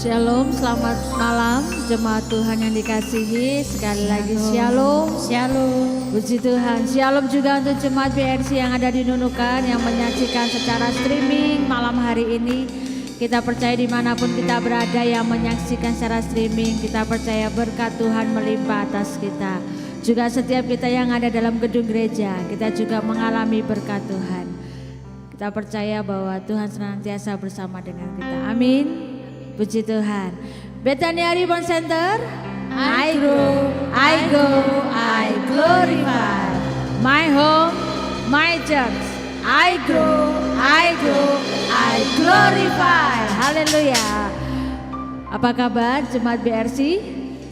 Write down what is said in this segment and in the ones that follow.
Shalom, selamat malam jemaat Tuhan yang dikasihi. Sekali lagi shalom, Shalom. puji Tuhan. Shalom juga untuk jemaat BRC yang ada di Nunukan yang menyaksikan secara streaming malam hari ini. Kita percaya dimanapun kita berada yang menyaksikan secara streaming, kita percaya berkat Tuhan melimpah atas kita. Juga setiap kita yang ada dalam gedung gereja, kita juga mengalami berkat Tuhan. Kita percaya bahwa Tuhan senantiasa bersama dengan kita. Amin. Puji Tuhan. Bethania Reborn Center, I grow, I go, I glorify. My home, my church, I grow, I go, I glorify. Haleluya. Apa kabar jemaat BRC?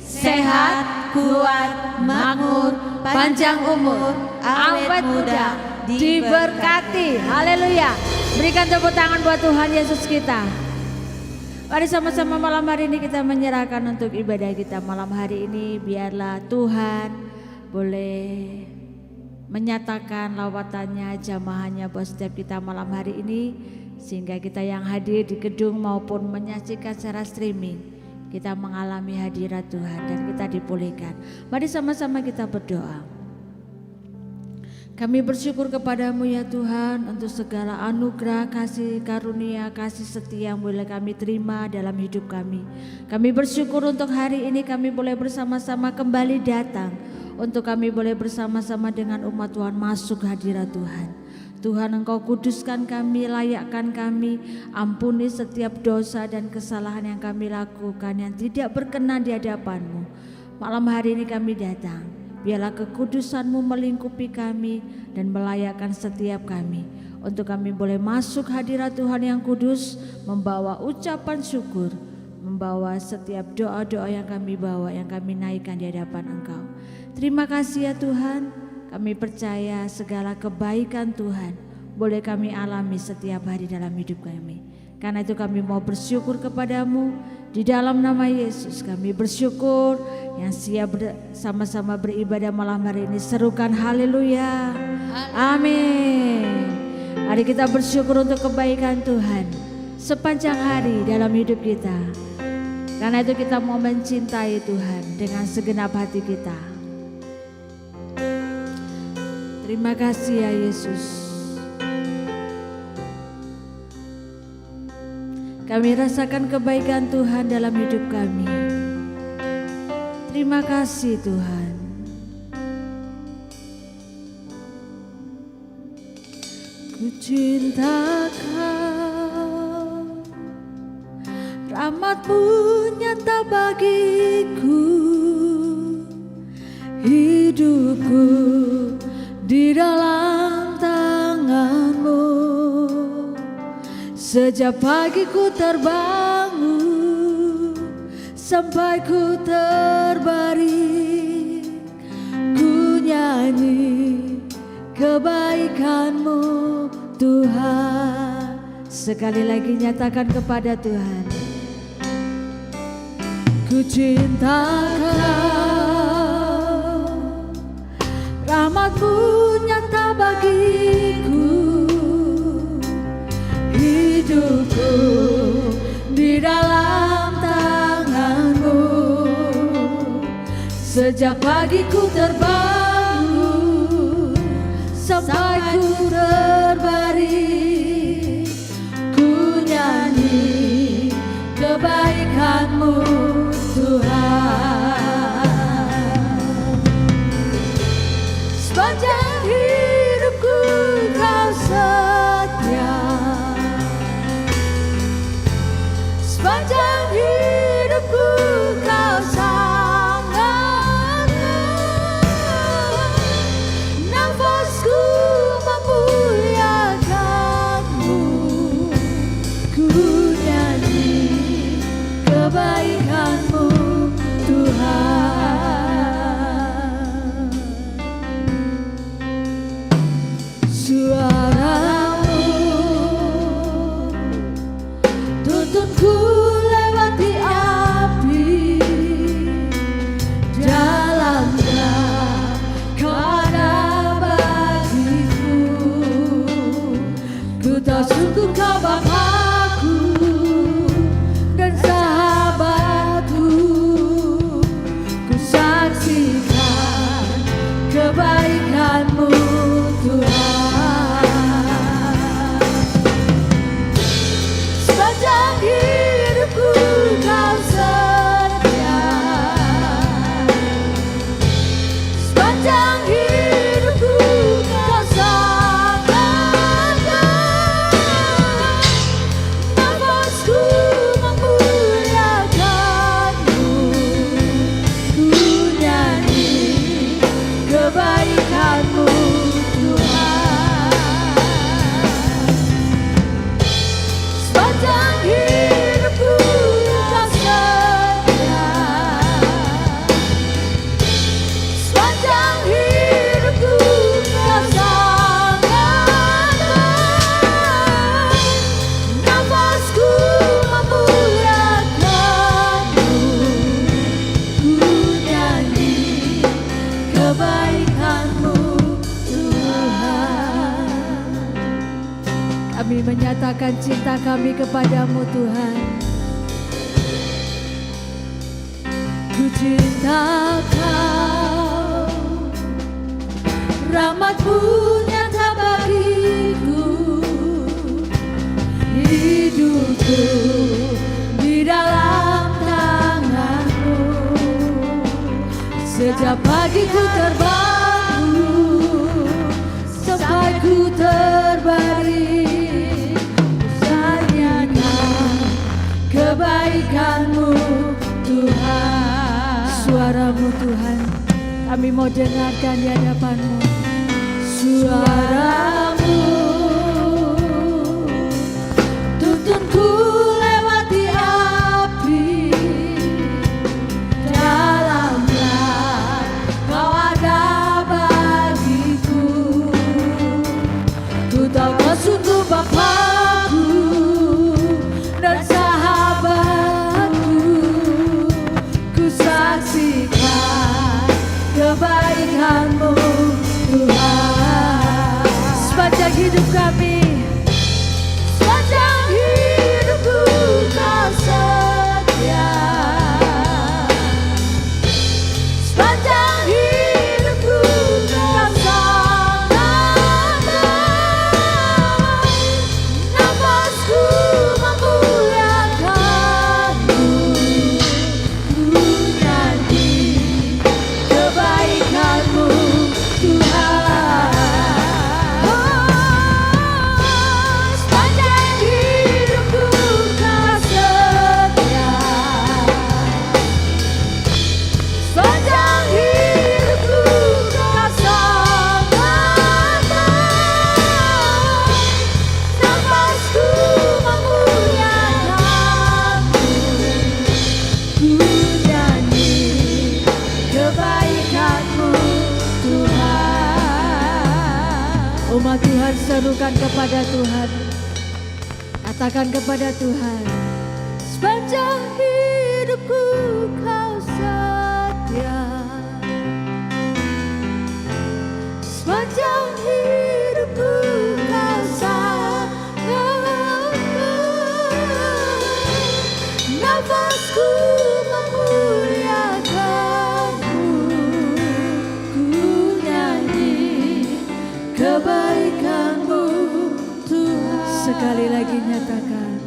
Sehat, kuat, makmur, panjang umur, awet muda, diberkati. Haleluya. Berikan tepuk tangan buat Tuhan Yesus kita. Mari sama-sama malam hari ini kita menyerahkan untuk ibadah kita malam hari ini. Biarlah Tuhan boleh menyatakan lawatannya, jamahannya buat setiap kita malam hari ini. Sehingga kita yang hadir di gedung maupun menyaksikan secara streaming, kita mengalami hadirat Tuhan dan kita dipulihkan. Mari sama-sama kita berdoa. Kami bersyukur kepadamu ya Tuhan untuk segala anugerah, kasih karunia, kasih setia yang boleh kami terima dalam hidup kami. Kami bersyukur untuk hari ini kami boleh bersama-sama kembali datang. Untuk kami boleh bersama-sama dengan umat Tuhan masuk hadirat Tuhan. Tuhan Engkau kuduskan kami, layakkan kami, ampuni setiap dosa dan kesalahan yang kami lakukan yang tidak berkenan di hadapan-Mu. Malam hari ini kami datang. Biarlah kekudusan-Mu melingkupi kami dan melayakkan setiap kami. Untuk kami boleh masuk hadirat Tuhan yang kudus, membawa ucapan syukur, membawa setiap doa-doa yang kami bawa, yang kami naikkan di hadapan Engkau. Terima kasih ya Tuhan, kami percaya segala kebaikan Tuhan boleh kami alami setiap hari dalam hidup kami. Karena itu kami mau bersyukur kepadamu. Di dalam nama Yesus kami bersyukur. Yang siap sama-sama beribadah malam hari ini, serukan haleluya. Amin. Mari kita bersyukur untuk kebaikan Tuhan sepanjang hari dalam hidup kita. Karena itu kita mau mencintai Tuhan dengan segenap hati kita. Terima kasih ya Yesus. Kami rasakan kebaikan Tuhan dalam hidup kami. Terima kasih Tuhan. Ku cinta Kau, rahmat-Mu nyata bagiku, hidupku di dalam tangan-Mu. Sejak pagi ku terbangun sampai ku terbaring, ku nyanyi kebaikan-Mu Tuhan. Sekali lagi nyatakan kepada Tuhan, ku cinta Kau, rahmat-Mu nyata bagiku, hidupku di dalam tangan-Mu. Sejak pagi ku terbangun sampai ku terbaring, ku nyanyi kebaikan-Mu Tuhan. Sepanjang hidupku Kau setia, sepanjang hidupku Kau sangat, nafasku memuliakan-Mu, ku nyanyi kebaikan-Mu Tuhan. Suara-Mu tuntunku lewati api, dalamnya Kau ada bagiku. Ku tahu sungguh Kau Bapa menyatakan cinta kami kepadamu Tuhan. Ku cinta Kau, rahmat-Mu nyata bagiku, hidupku di dalam tangan-Mu. Sejak pagi ku terbangun sampai ku terbaring, sanyanyikan kebaikan-Mu Tuhan. Suara-Mu Tuhan, kami mau dengarkan di hadapan-Mu. Suara-Mu tuntunku lewati api, dalamlah Kau ada bagiku. Ku tahu Kau sungguh Bapa-Ku dan sahabat-Ku. Ku saksikan kebaikan-Mu Tuhan. Sepanjang hidup kami, sepanjang hidupku Kau setia. Sepanjang hidupku Kau sangat baik. Nafasku memuliakan-Mu, ku nyanyi kebaikan-Mu Tuhan. Sepanjang hidupku Kau setia. Sepanjang hidupku Kau sangat baik. Nafasku memuliakan-Mu, ku nyanyi kebaikan-Mu Tuhan. Umat Tuhan serukan kepada Tuhan, katakan kepada Tuhan, sepanjang hidupku Kau setia. Sepanjang hidupku Kau sangat baik. Nafasku memuliakan-Mu, ku nyanyi kebaikan-Mu Tuhan. Sekali lagi nyatakan,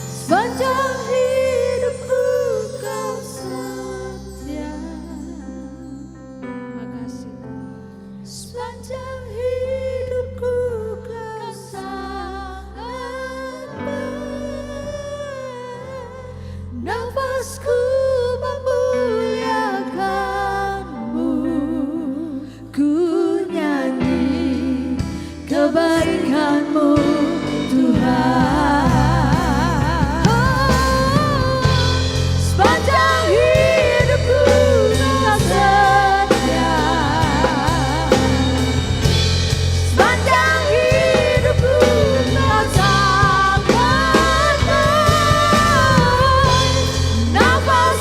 sepanjang hidupku Kau setia. Makasih. Sepanjang hidupku Kau sangat baik. Nafasku memuliakan-Mu, ku nyanyi kebaikan-Mu Tuhan. Sepanjang hidupku Kau setia. Sepanjang hidupku Kau sangat baik. Nafasku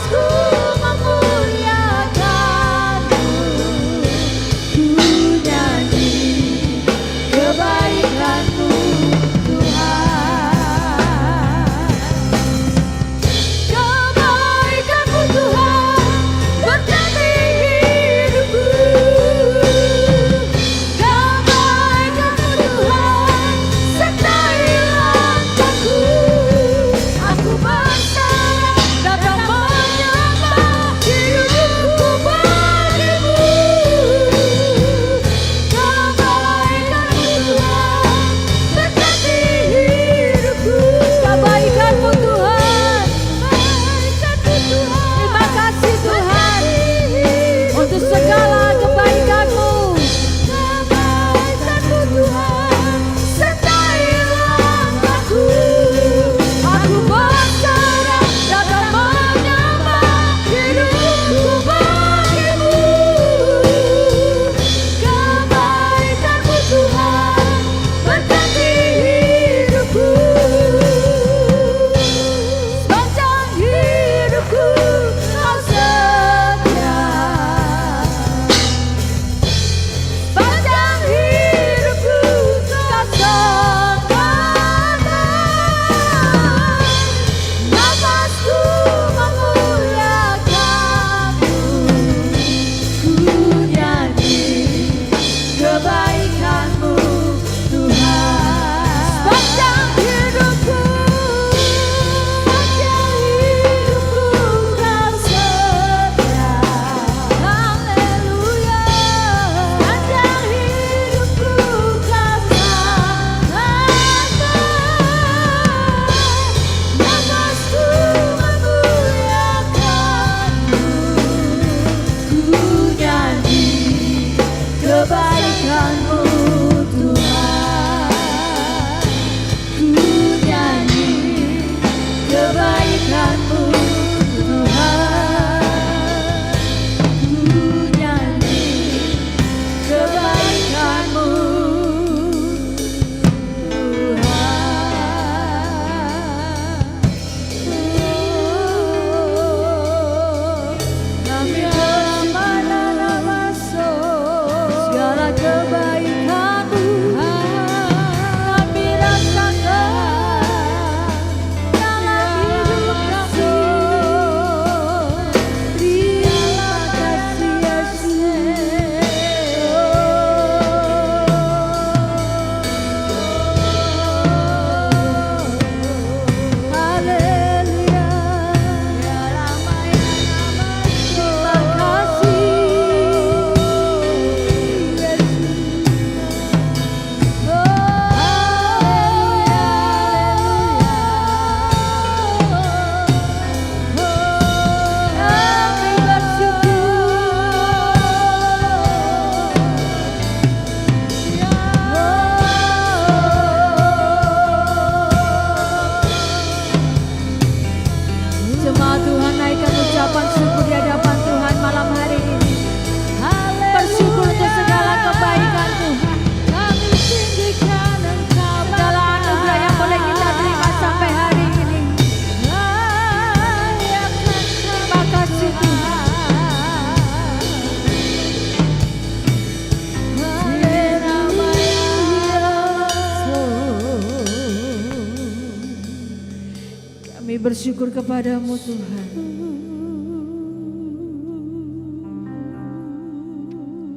bersyukur kepadamu Tuhan.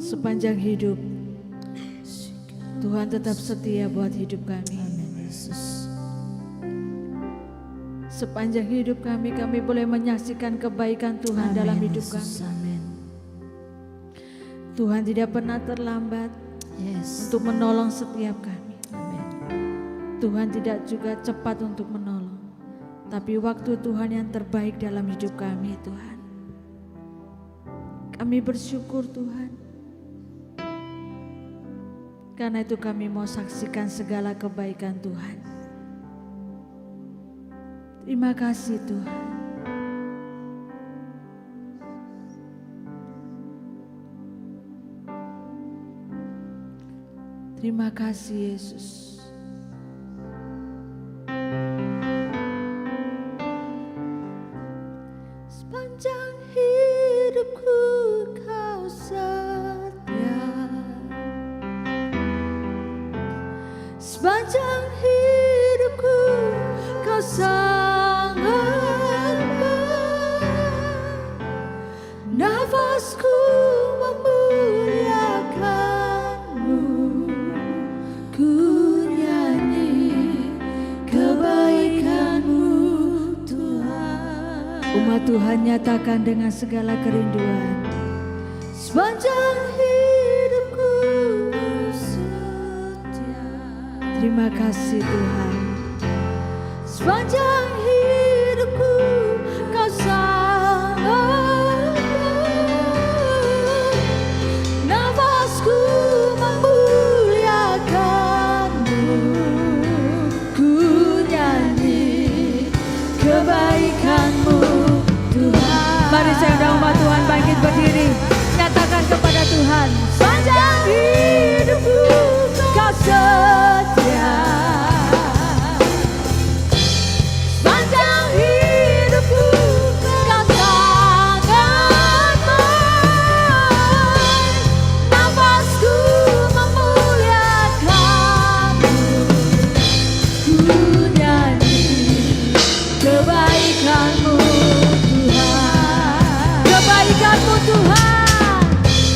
Sepanjang hidup Tuhan tetap setia buat hidup kami. Sepanjang hidup kami boleh menyaksikan kebaikan Tuhan dalam hidup kami. Tuhan tidak pernah terlambat untuk menolong setiap kami. Tuhan tidak juga cepat untuk menolong, tapi waktu Tuhan yang terbaik dalam hidup kami Tuhan. Kami bersyukur Tuhan. Karena itu kami mau saksikan segala kebaikan Tuhan. Terima kasih Tuhan. Terima kasih Yesus. Sepanjang hidupku Kau setia. Sepanjang hidupku Kau sangat baik. Nafasku memuliakan-Mu, ku nyanyi kebaikan-Mu Tuhan. Umat Tuhan nyatakan dengan segala kerinduan. Sepanjang hidupku setia. Terima kasih Tuhan. Sepanjang hidupku Kau sangat baik. Nafasku memuliakan-Mu, ku nyanyi kebaikan-Mu Tuhan. Mari saya umat Tuhan bangkit berdiri, nyatakan kepada Tuhan. Sepanjang hidupku Kau setia. Sepanjang hidupku Kau sangat baik. Nafasku memuliakan-Mu, ku nyanyi kebaikan-Mu Tuhan. Kebaikan-Mu Tuhan.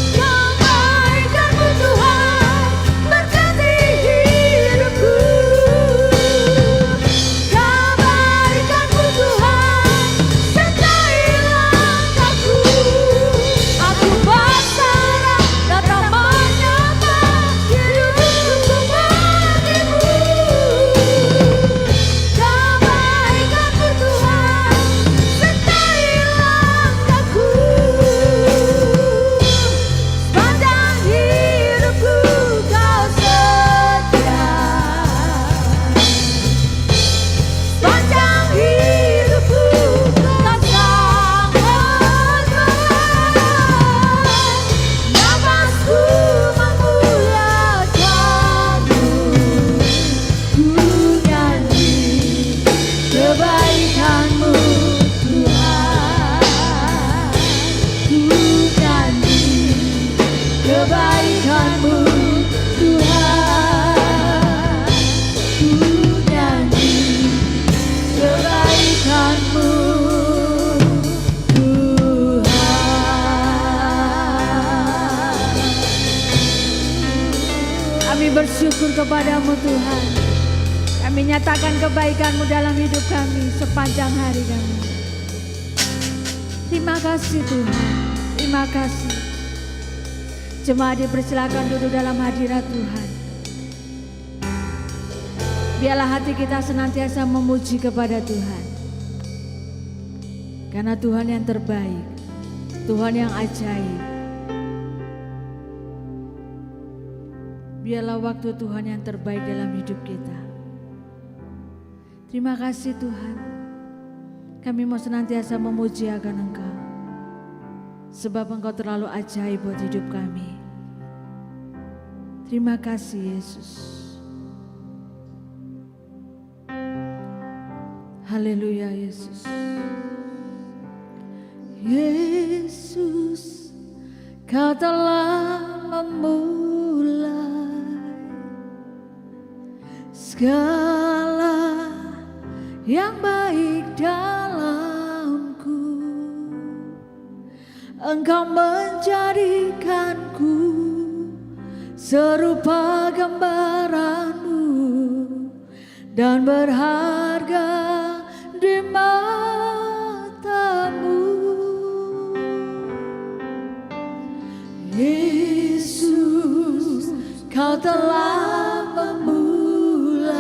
Kebaikan-Mu Tuhan berkati hidupku. Kebaikan-Mu Tuhan sertai langkahku. Aku berserah datang menyembah hidupku bagimu. Kebaikan-Mu Tuhan sertai langkahku. Sepanjang hidupku Kau setia. Sepanjang hidupku Kau sangat baik. Nafasku memuliakan-Mu, ku nyanyi kebaikan-Mu Tuhan. Ku nyanyi kebaikan-Mu Tuhan. Ku nyanyi kebaikan-Mu Tuhan. Kami bersyukur kepadamu Tuhan. Kami nyatakan kebaikan-Mu dalam hidup kami sepanjang hari kami. Terima kasih Tuhan. Terima kasih. Jemaat dipersilakan duduk dalam hadirat Tuhan. Biarlah hati kita senantiasa memuji kepada Tuhan. Karena Tuhan yang terbaik, Tuhan yang ajaib. Biarlah waktu Tuhan yang terbaik dalam hidup kita. Terima kasih Tuhan. Kami mau senantiasa memuji akan Engkau. Sebab Engkau terlalu ajaib buat hidup kami. Terima kasih Yesus. Haleluya Yesus. Yesus, Kau telah memulai segala yang baik dalamku, Engkau menjadikanku serupa gambaranmu dan berharga di matamu. Yesus, Kau telah memulai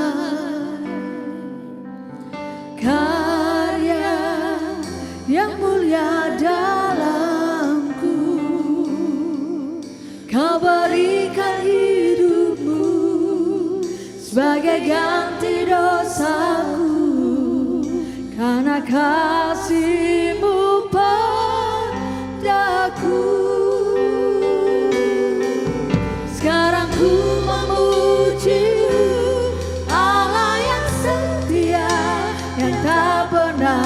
karya yang mulia dalamku. Kau berikan hidupmu sebagai ganti dosaku, karena kasih-Mu padaku. Sekarang ku memuji-Mu, Allah yang setia, yang tak pernah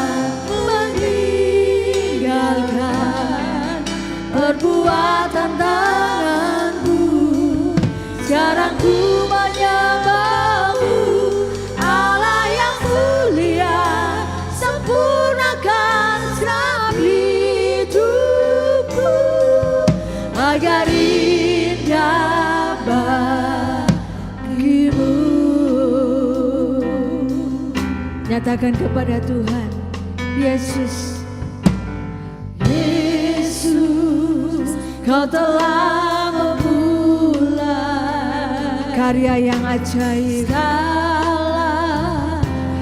meninggalkan perbuatan tangan-Mu. Sekarang ku menyembah-Mu, Allah yang mulia, sempurnakan segenap hidupku agar indah bagi-Mu. Nyatakan kepada Tuhan, Yesus, Yesus, Kau telah memulai karya yang ajaib, segala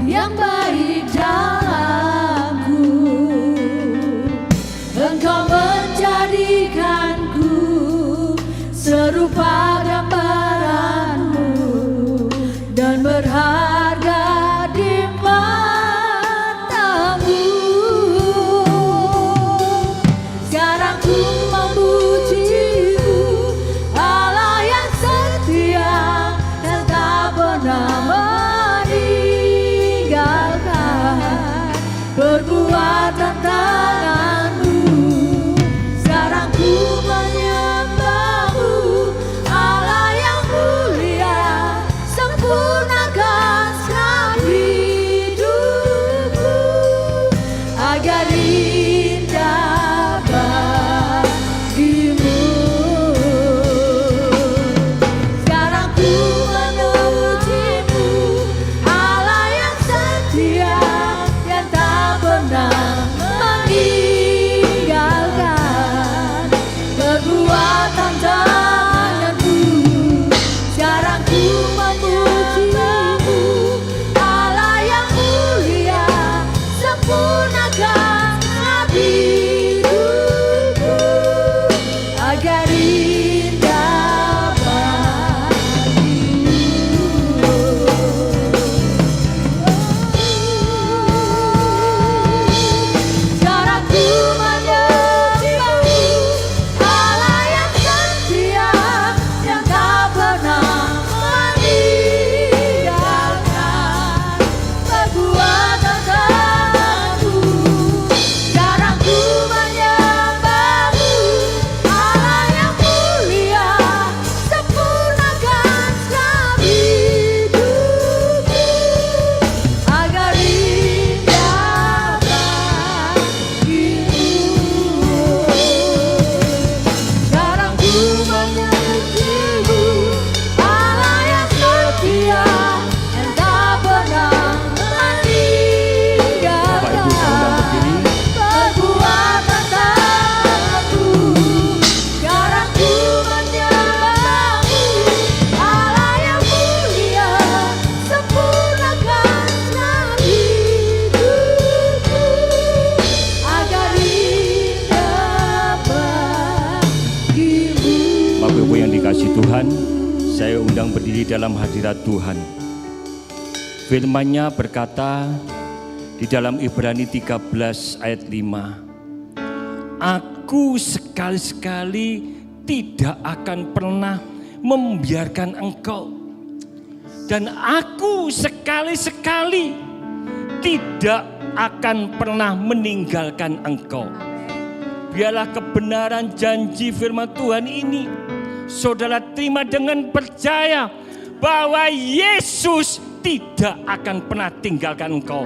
yang baik dalamku. Engkau menjadikanku serupa gambaran-Mu dan berharga di matamu. Sekarang ku memuji-Mu, Allah yang setia, yang tak pernah meninggalkan perbuatan tangan-Mu. Sekarang ku menyembah-Mu, Allah yang mulia, sempurnakan segenap hidupku agar indah bagi-Mu. Sekarang ku memuji-Mu, Allah yang setia, yang tak pernah meninggalkan perbuatan tangan-Mu. Sekarang ku memuji-Mu, Allah yang mulia, sempurnakan segenap hidupku agar indah bagi-Mu. Sekarang ku menyembah-Mu, Allah yang setia, yang tak pernah meninggalkan perbuatan tangan-Mu. Sekarang ku menyembah-Mu, Allah yang mulia, sempurnakan segenap hidupku agar indah bagi-Mu. Sekarang ku memuji-Mu, Allah yang setia, yang tak pernah meninggalkan perbuatan tangan-Mu. Sekarang ku menyembah-Mu, Allah yang mulia, sempurnakan segenap hidupku agar indah bagi-Mu. Bapak Ibu yang dikasihi Tuhan, saya undang berdiri dalam hadirat Tuhan. Firman-Nya berkata di dalam Ibrani 13 ayat 5, Aku sekali-sekali tidak akan pernah membiarkan engkau, dan aku sekali-sekali tidak akan pernah meninggalkan engkau. Biarlah kebenaran janji firman Tuhan ini saudara terima dengan percaya bahwa Yesus tidak akan pernah tinggalkan engkau.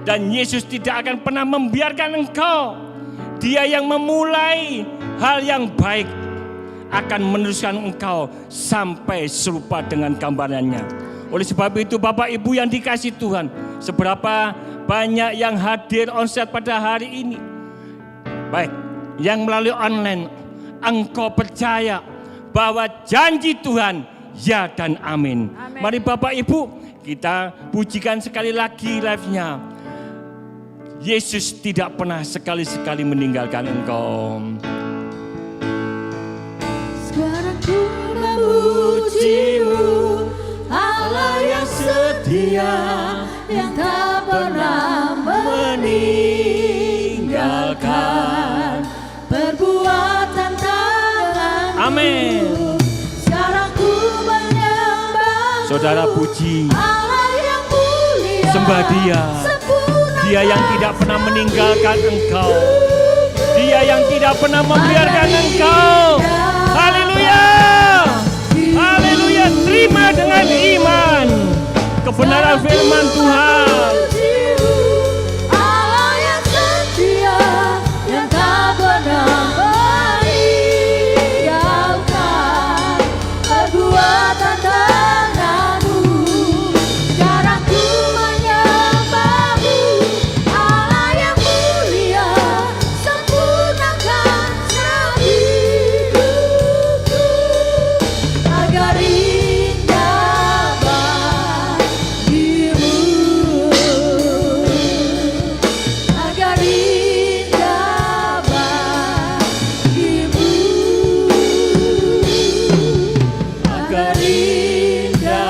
Dan Yesus tidak akan pernah membiarkan engkau. Dia yang memulai hal yang baik akan meneruskan engkau sampai serupa dengan gambarannya. Oleh sebab itu Bapak Ibu yang dikasihi Tuhan, seberapa banyak yang hadir onsite pada hari ini, baik yang melalui online, engkau percaya bahwa janji Tuhan ya dan amin. Mari Bapak Ibu kita pujikan sekali lagi live-nya. Yesus tidak pernah sekali-sekali meninggalkan engkau. Sekarang ku memuji-Mu, Allah yang setia, yang tak pernah meninggalkan perbuatan tangan-Mu. Amin. Sekarang ku menyembah-Mu, Saudara puji, Allah yang mulia, sembah Dia. sempurna Dia yang tidak pernah meninggalkan engkau. Dia yang tidak pernah membiarkan engkau. Haleluya. Haleluya. Terima dengan iman kebenaran firman Tuhan. Allah yang setia, yang tak pernah meninggalkan perbuatan tangan-Mu. Sekarang ku menyembah-Mu, Allah yang mulia, sempurnakan hidupku agar indah bagimu, agar indah bagimu, agar indah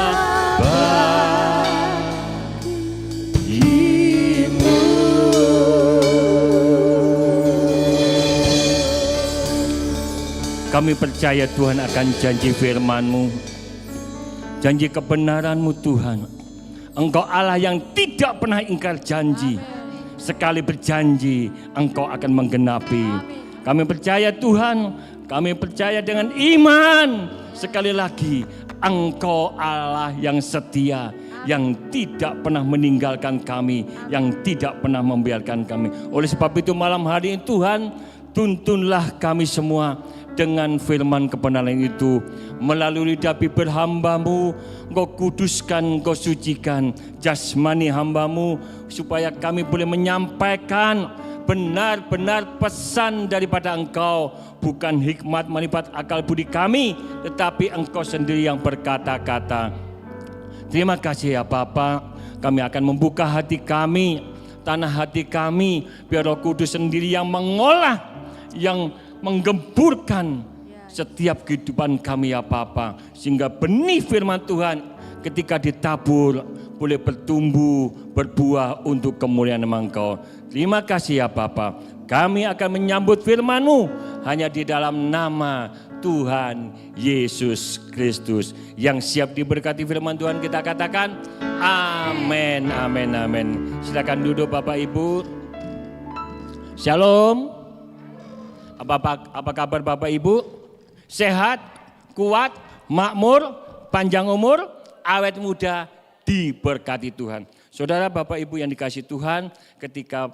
Kami percaya Tuhan akan janji firman-Mu, janji kebenaran-Mu Tuhan. Engkau Allah yang tidak pernah ingkar janji. Sekali berjanji, Engkau akan menggenapi. Kami percaya Tuhan, kami percaya dengan iman. Sekali lagi, Engkau Allah yang setia, yang tidak pernah meninggalkan kami, yang tidak pernah membiarkan kami. Oleh sebab itu malam hari ini Tuhan, tuntunlah kami semua dengan firman kebenaran itu. Melalui lidah bibir hamba-Mu, Engkau kuduskan, Engkau sucikan jasmani hamba-Mu, supaya kami boleh menyampaikan benar-benar pesan daripada Engkau. Bukan hikmat manfaat akal budi kami, tetapi Engkau sendiri yang berkata-kata. Terima kasih ya Bapa, kami akan membuka hati kami, tanah hati kami, biar Roh Kudus sendiri yang mengolah, yang menggemburkan setiap kehidupan kami ya Bapa, sehingga benih firman Tuhan ketika ditabur boleh bertumbuh, berbuah untuk kemuliaan nama Engkau. Terima kasih ya Bapa, kami akan menyambut firman-Mu hanya di dalam nama Tuhan Yesus Kristus. Yang siap diberkati firman Tuhan kita katakan amin, amin, amin. Silakan duduk Bapak Ibu. Shalom. Apa kabar Bapak Ibu? Sehat, kuat, makmur, panjang umur, awet muda, diberkati Tuhan. Saudara Bapak Ibu yang dikasihi Tuhan, ketika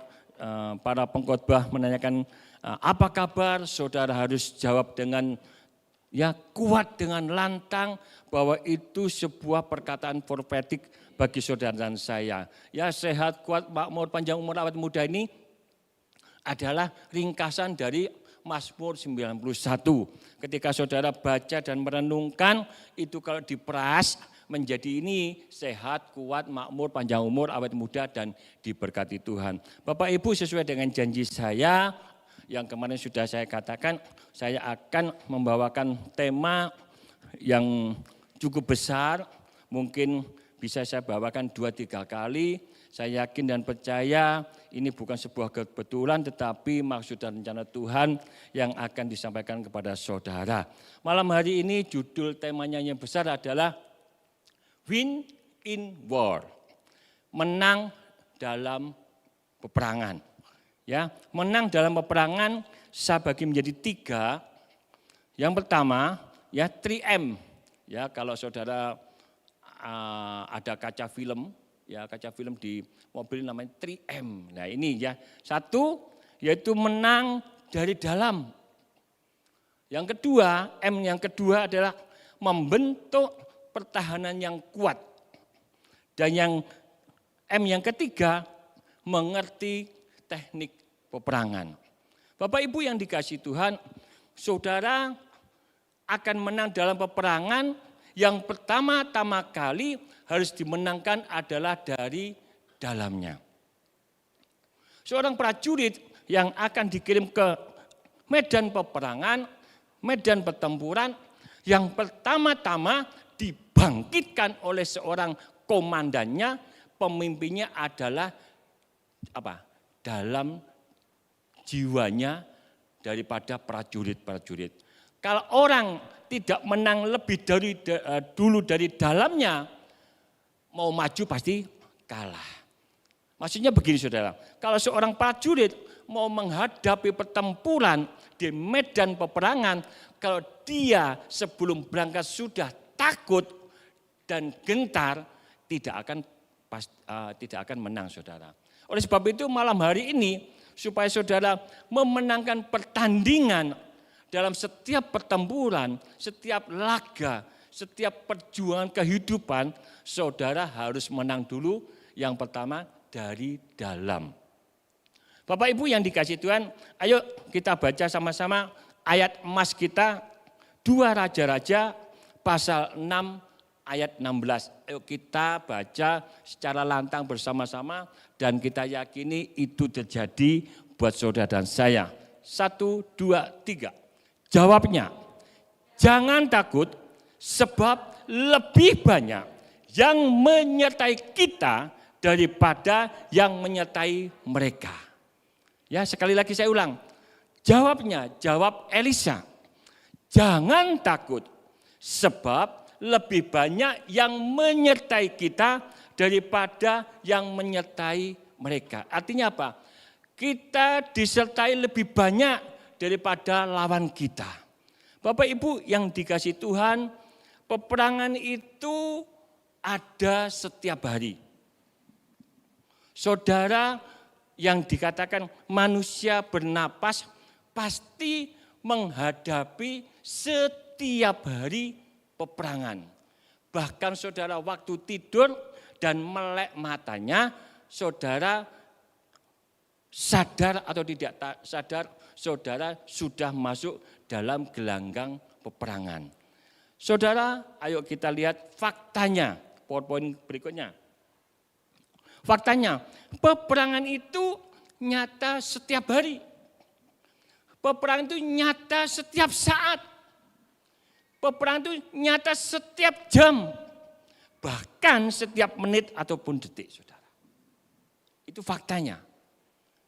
para pengkhotbah menanyakan apa kabar, saudara harus jawab dengan ya kuat, dengan lantang, bahwa itu sebuah perkataan profetik bagi saudara dan saya. Ya, sehat, kuat, makmur, panjang umur, awet muda ini adalah ringkasan dari Mazmur 91. Ketika saudara baca dan merenungkan, itu kalau diperas menjadi ini sehat, kuat, makmur, panjang umur, awet muda, dan diberkati Tuhan. Bapak Ibu, sesuai dengan janji saya yang kemarin sudah saya katakan, saya akan membawakan tema yang cukup besar, mungkin bisa saya bawakan 2-3 kali. Saya yakin dan percaya ini bukan sebuah kebetulan, tetapi maksud dan rencana Tuhan yang akan disampaikan kepada saudara. Malam hari ini judul temanya yang besar adalah Win in War, menang dalam peperangan. Ya, menang dalam peperangan saya bagi menjadi 3. Yang pertama, ya 3M. Ya, kalau saudara ada kaca film, ya kaca film di mobil namanya 3M. Nah ini ya, satu yaitu menang dari dalam. Yang kedua, M yang kedua adalah membentuk pertahanan yang kuat. Dan yang M yang ketiga, mengerti teknik peperangan. Bapak Ibu yang dikasihi Tuhan, saudara akan menang dalam peperangan yang pertama-tama kali harus dimenangkan adalah dari dalamnya. Seorang prajurit yang akan dikirim ke medan peperangan, medan pertempuran, yang pertama-tama dibangkitkan oleh seorang komandannya, pemimpinnya adalah apa? Dalam jiwanya daripada prajurit-prajurit. Kalau orang tidak menang lebih dulu dari dalamnya, mau maju pasti kalah. Maksudnya begini saudara, kalau seorang prajurit mau menghadapi pertempuran di medan peperangan, kalau dia sebelum berangkat sudah takut dan gentar, tidak akan menang saudara. Oleh sebab itu malam hari ini, supaya saudara memenangkan pertandingan dalam setiap pertempuran, setiap laga, setiap perjuangan kehidupan, saudara harus menang dulu yang pertama dari dalam. Bapak Ibu yang dikasihi Tuhan, ayo kita baca sama-sama ayat emas kita, 2 Raja-Raja pasal 6 ayat 16. Ayo kita baca secara lantang bersama-sama dan kita yakini itu terjadi buat saudara dan saya. 1, 2, 3. Jawabnya, jangan takut sebab lebih banyak yang menyertai kita daripada yang menyertai mereka. Ya, sekali lagi saya ulang. Jawabnya, jawab Elisa. Jangan takut sebab lebih banyak yang menyertai kita daripada yang menyertai mereka. Artinya apa? Kita disertai lebih banyak daripada lawan kita. Bapak Ibu yang dikasihi Tuhan, peperangan itu ada setiap hari. Saudara yang dikatakan manusia bernapas pasti menghadapi setiap hari peperangan. Bahkan saudara waktu tidur dan melek matanya, saudara sadar atau tidak sadar, saudara sudah masuk dalam gelanggang peperangan. Saudara, ayo kita lihat faktanya, PowerPoint berikutnya. Faktanya, peperangan itu nyata setiap hari. Peperangan itu nyata setiap saat. Peperangan itu nyata setiap jam. Bahkan setiap menit ataupun detik, saudara. Itu faktanya.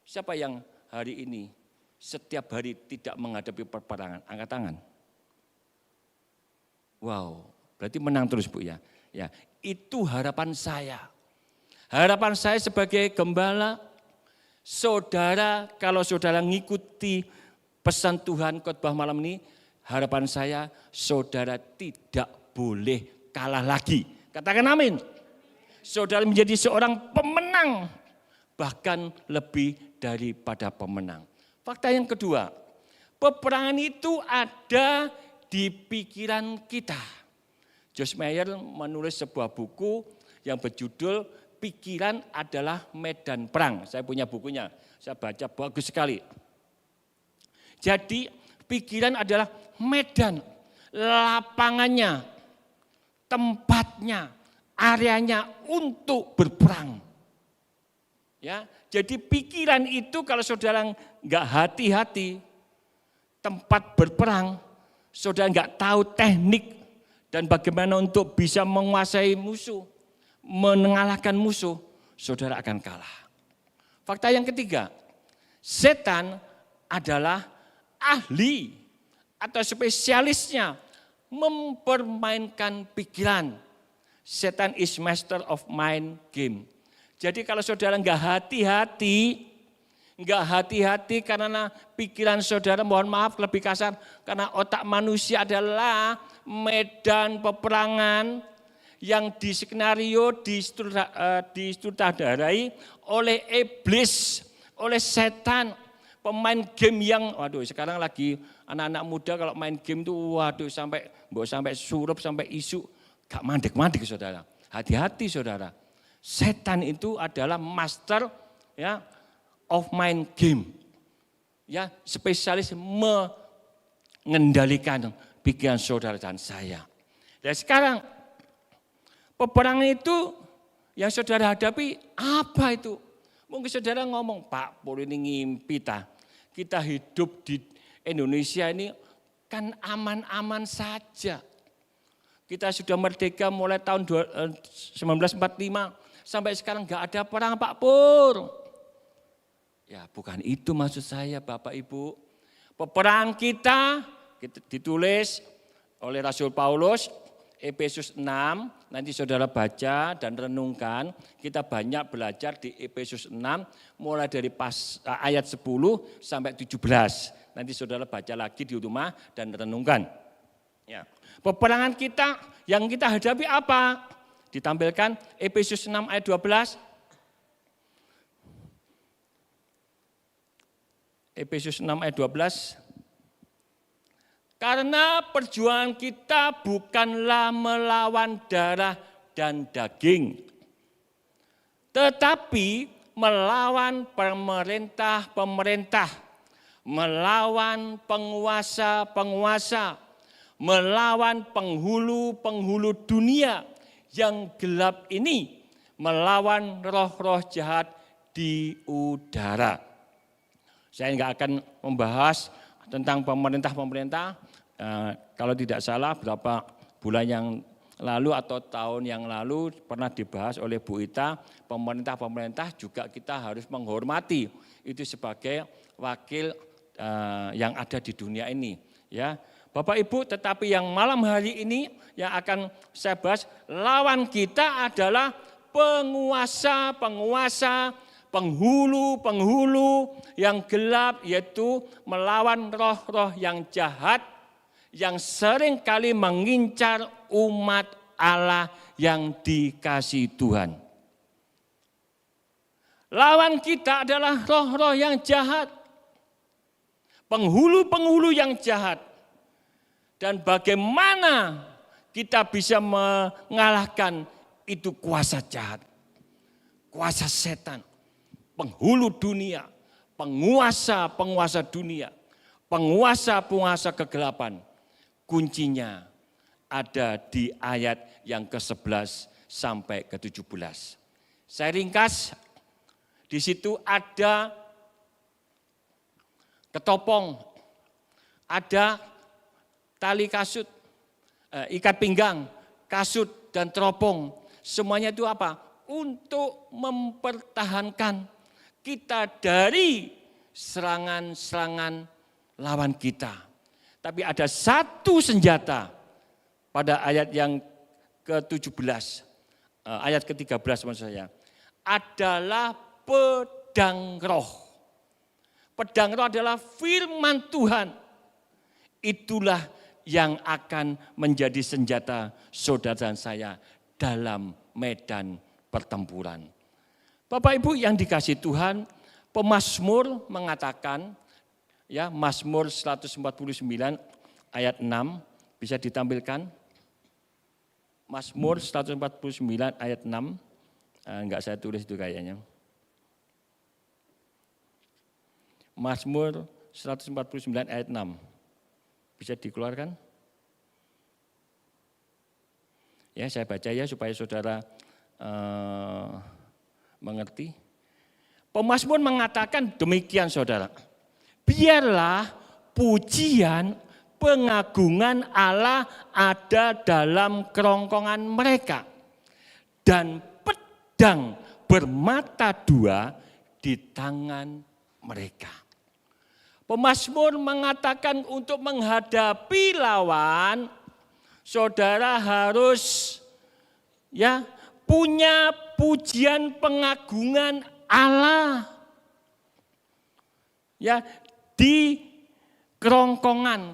Siapa yang hari ini setiap hari tidak menghadapi peperangan? Angkat tangan. Wow, berarti menang terus Bu ya. Ya, itu harapan saya. Harapan saya sebagai gembala, saudara, kalau saudara ngikuti pesan Tuhan khotbah malam ini, harapan saya saudara tidak boleh kalah lagi. Katakan amin. Saudara menjadi seorang pemenang, bahkan lebih daripada pemenang. Fakta yang kedua, peperangan itu ada di pikiran kita. Joyce Meyer menulis sebuah buku yang berjudul Pikiran adalah Medan Perang. Saya punya bukunya, saya baca bagus sekali. Jadi pikiran adalah medan, lapangannya, tempatnya, areanya untuk berperang. Ya, jadi pikiran itu kalau saudara nggak hati-hati, tempat berperang, saudara nggak tahu teknik dan bagaimana untuk bisa menguasai musuh, mengalahkan musuh, saudara akan kalah. Fakta yang ketiga, setan adalah ahli atau spesialisnya mempermainkan pikiran. Setan is master of mind game. Jadi kalau saudara nggak hati-hati karena pikiran saudara, mohon maaf lebih kasar, karena otak manusia adalah medan peperangan yang diskenario, disutradarai oleh iblis, oleh setan. Pemain game yang, waduh sekarang lagi anak-anak muda kalau main game itu waduh sampai surup, sampai isu, gak mandek-mandek saudara. Hati-hati saudara, setan itu adalah master ya of mind game. Ya, spesialis mengendalikan pikiran saudara dan saya. Dan sekarang peperangan itu yang saudara hadapi apa itu? Mungkin saudara ngomong, Pak Pur ini ngimpi kita hidup di Indonesia ini kan aman-aman saja. Kita sudah merdeka mulai tahun 1945 sampai sekarang enggak ada perang Pak Pur. Ya bukan itu maksud saya Bapak Ibu. Peperangan kita ditulis oleh Rasul Paulus, Efesus 6, nanti saudara baca dan renungkan. Kita banyak belajar di Efesus 6, mulai dari ayat 10 sampai 17. Nanti saudara baca lagi di rumah dan renungkan. Ya. Peperangan kita yang kita hadapi apa? Ditampilkan Efesus 6 ayat 12. Efesus 6 ayat 12. Karena perjuangan kita bukanlah melawan darah dan daging, tetapi melawan pemerintah-pemerintah, melawan penguasa-penguasa, melawan penghulu-penghulu dunia yang gelap ini, melawan roh-roh jahat di udara. Saya enggak akan membahas tentang pemerintah-pemerintah. Kalau tidak salah berapa bulan yang lalu atau tahun yang lalu pernah dibahas oleh Bu Ita, pemerintah-pemerintah juga kita harus menghormati itu sebagai wakil yang ada di dunia ini. Ya, Bapak Ibu, tetapi yang malam hari ini yang akan saya bahas, lawan kita adalah penguasa-penguasa, penghulu-penghulu yang gelap, yaitu melawan roh-roh yang jahat yang sering kali mengincar umat Allah yang dikasihi Tuhan. Lawan kita adalah roh-roh yang jahat, penghulu-penghulu yang jahat. Dan bagaimana kita bisa mengalahkan itu kuasa jahat, kuasa setan, penghulu dunia, penguasa-penguasa dunia, penguasa-penguasa kegelapan. Kuncinya ada di ayat yang ke-11 sampai ke-17. Saya ringkas, di situ ada ketopong, ada tali kasut, ikat pinggang, kasut dan teropong. Semuanya itu apa? Untuk mempertahankan kita dari serangan-serangan lawan kita. Tapi ada satu senjata pada ayat yang ke-17, ayat ke-13 maksud saya, adalah pedang roh. Pedang roh adalah firman Tuhan. Itulah yang akan menjadi senjata saudara dan saya dalam medan pertempuran. Bapak Ibu yang dikasihi Tuhan, pemazmur mengatakan, ya, Mazmur 149 ayat 6 bisa ditampilkan. Mazmur 149 ayat 6. Enggak saya tulis itu kayaknya. Mazmur 149 ayat 6. Bisa dikeluarkan? Ya, saya baca ya supaya saudara mengerti. Pemazmur mengatakan demikian saudara. Biarlah pujian, pengagungan Allah ada dalam kerongkongan mereka. Dan pedang bermata dua di tangan mereka. Pemazmur mengatakan untuk menghadapi lawan, saudara harus ya punya pujian pengagungan Allah. Ya, di kerongkongan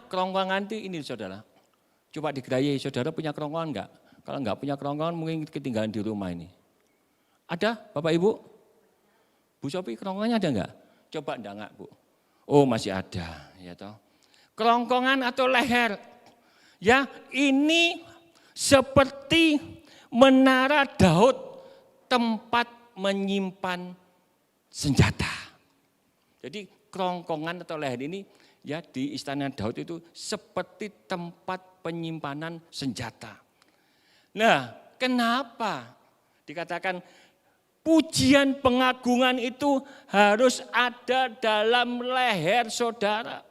itu ini saudara. Coba digerayai, saudara punya kerongkongan enggak? Kalau nggak punya kerongkongan mungkin ketinggalan di rumah ini. Ada Bapak Ibu? Bu Sopi, kerongkongannya ada nggak? Coba enggak Bu? Oh masih ada, ya toh. Kerongkongan atau leher, ya ini seperti menara Daud, tempat menyimpan senjata. Jadi kerongkongan atau leher ini ya di istana Daud itu seperti tempat penyimpanan senjata. Nah, kenapa dikatakan pujian pengagungan itu harus ada dalam leher saudara?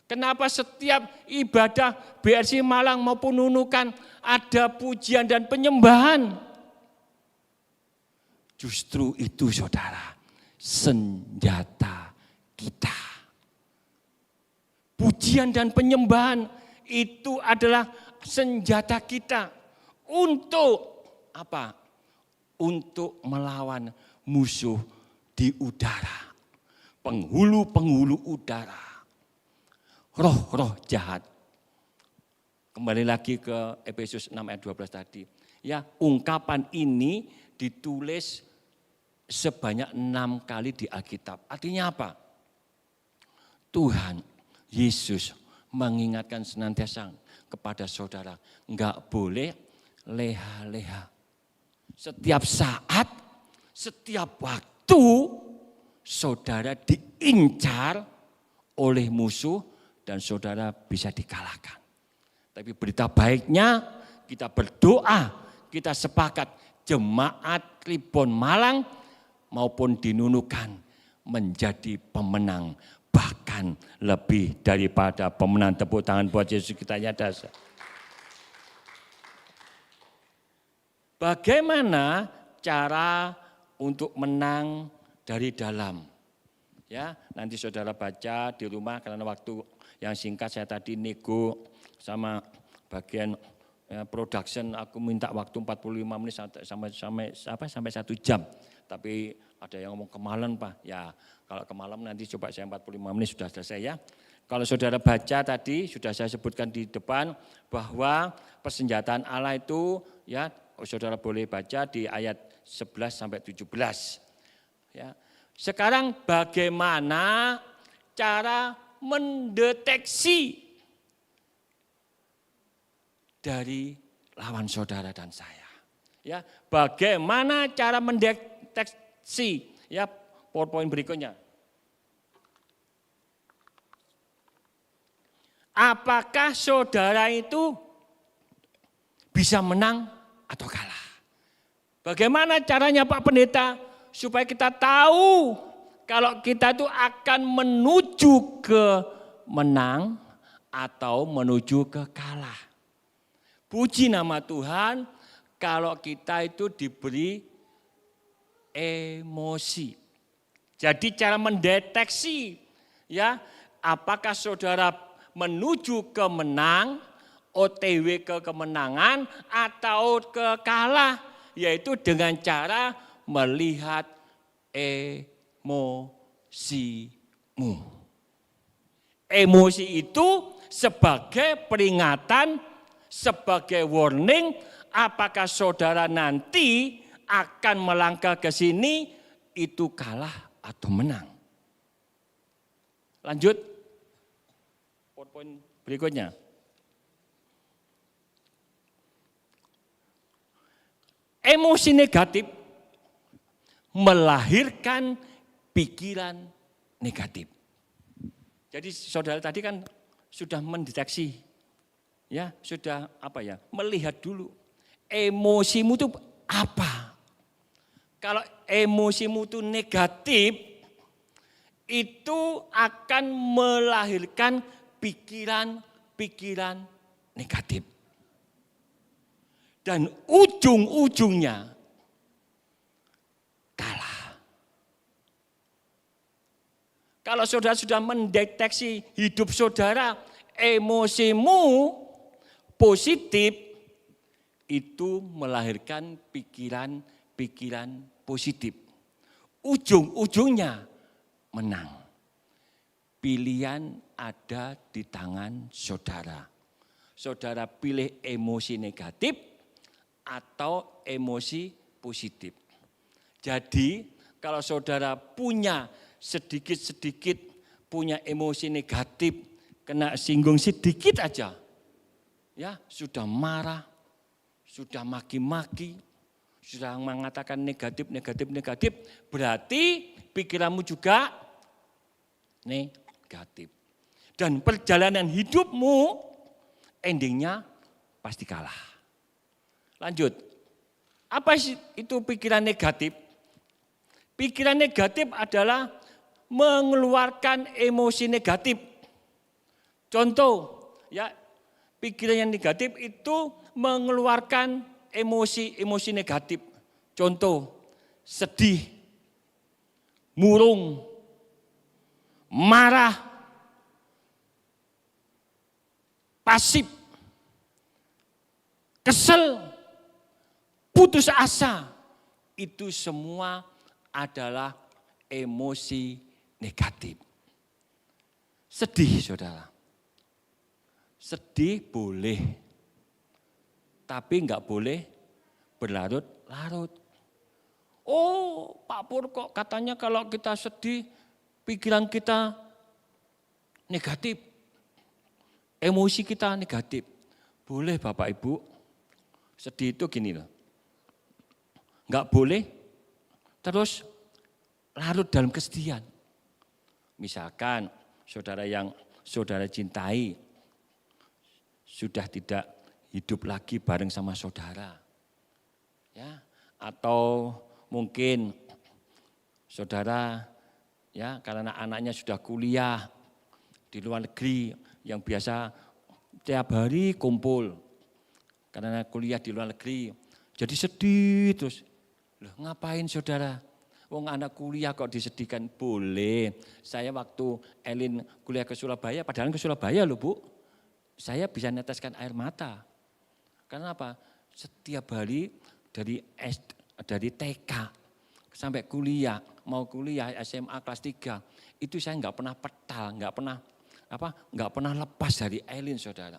Kenapa setiap ibadah BRC Malang maupun Nunukan ada pujian dan penyembahan? Justru itu saudara, senjata kita. Pujian dan penyembahan itu adalah senjata kita untuk apa? Untuk melawan musuh di udara. Penghulu-penghulu udara. Roh-roh jahat. Kembali lagi ke Efesus 6 ayat 12 tadi. Ya, ungkapan ini ditulis sebanyak 6 kali di Alkitab. Artinya apa? Tuhan Yesus mengingatkan senantiasa kepada saudara, enggak boleh leha-leha. Setiap saat, setiap waktu saudara diincar oleh musuh dan saudara bisa dikalahkan. Tapi berita baiknya kita berdoa, kita sepakat jemaat Tribun Malang maupun di Nunukan menjadi pemenang, bahkan lebih daripada pemenang. Tepuk tangan buat Yesus kita nyata. Bagaimana cara untuk menang dari dalam? Ya, nanti saudara baca di rumah karena waktu yang singkat saya tadi nego sama bagian production, aku minta waktu 45 menit sampai 1 jam. Tapi ada yang ngomong kemalan Pak. Ya, kalau kemalam nanti coba saya 45 menit sudah selesai ya. Kalau saudara baca tadi sudah saya sebutkan di depan bahwa persenjataan Allah itu ya saudara boleh baca di ayat 11 sampai 17. Ya. Sekarang bagaimana cara mendeteksi dari lawan saudara dan saya? Ya, bagaimana cara mendeteksi? Ya, PowerPoint berikutnya. Apakah saudara itu bisa menang atau kalah? Bagaimana caranya Pak Pendeta supaya kita tahu kalau kita itu akan menuju ke menang atau menuju ke kalah? Puji nama Tuhan kalau kita itu diberi emosi. Jadi cara mendeteksi ya apakah saudara menuju ke menang, OTW ke kemenangan atau ke kalah, yaitu dengan cara melihat emosimu. Emosi itu sebagai peringatan, sebagai warning, apakah saudara nanti akan melangkah ke sini itu kalah atau menang. Lanjut, PowerPoint berikutnya. Emosi negatif melahirkan pikiran negatif. Jadi saudara tadi kan sudah mendeteksi, ya sudah melihat dulu emosimu itu apa. Kalau emosimu itu negatif, itu akan melahirkan pikiran-pikiran negatif. Dan ujung-ujungnya kalah. Kalau saudara sudah mendeteksi hidup saudara, emosimu positif, itu melahirkan pikiran-pikiran positif. Ujung-ujungnya menang. Pilihan ada di tangan saudara. saudara pilih emosi negatif atau emosi positif. Jadi kalau saudara punya sedikit-sedikit punya emosi negatif, kena singgung sedikit aja, ya sudah marah, sudah maki-maki, sudah mengatakan negatif, berarti pikiranmu juga negatif. Dan perjalanan hidupmu endingnya pasti kalah. Lanjut, apa itu pikiran negatif? Pikiran negatif adalah mengeluarkan emosi negatif. Contoh, ya, pikiran yang negatif itu mengeluarkan emosi negatif. Contoh, sedih, murung, marah, pasif, kesel, putus asa. Itu semua adalah emosi negatif. Sedih, saudara. Sedih boleh, tapi enggak boleh berlarut-larut. Oh, Pak Pur kok katanya kalau kita sedih, pikiran kita negatif, emosi kita negatif. Boleh Bapak Ibu, sedih itu gini loh. Enggak boleh terus larut dalam kesedihan. Misalkan saudara yang saudara cintai sudah tidak hidup lagi bareng sama saudara. Ya, atau mungkin saudara ya karena anaknya sudah kuliah di luar negeri yang biasa tiap hari kumpul. Karena kuliah di luar negeri jadi sedih terus. Loh, ngapain saudara? Wong anak kuliah kok disedihkan? Boleh. Saya waktu Elin kuliah ke Surabaya, padahal ke Surabaya loh Bu. Saya bisa neteskan air mata. Karena apa? Setiap hari dari TK sampai kuliah, mau kuliah SMA kelas 3, itu saya enggak pernah petal, enggak pernah lepas dari Elin saudara.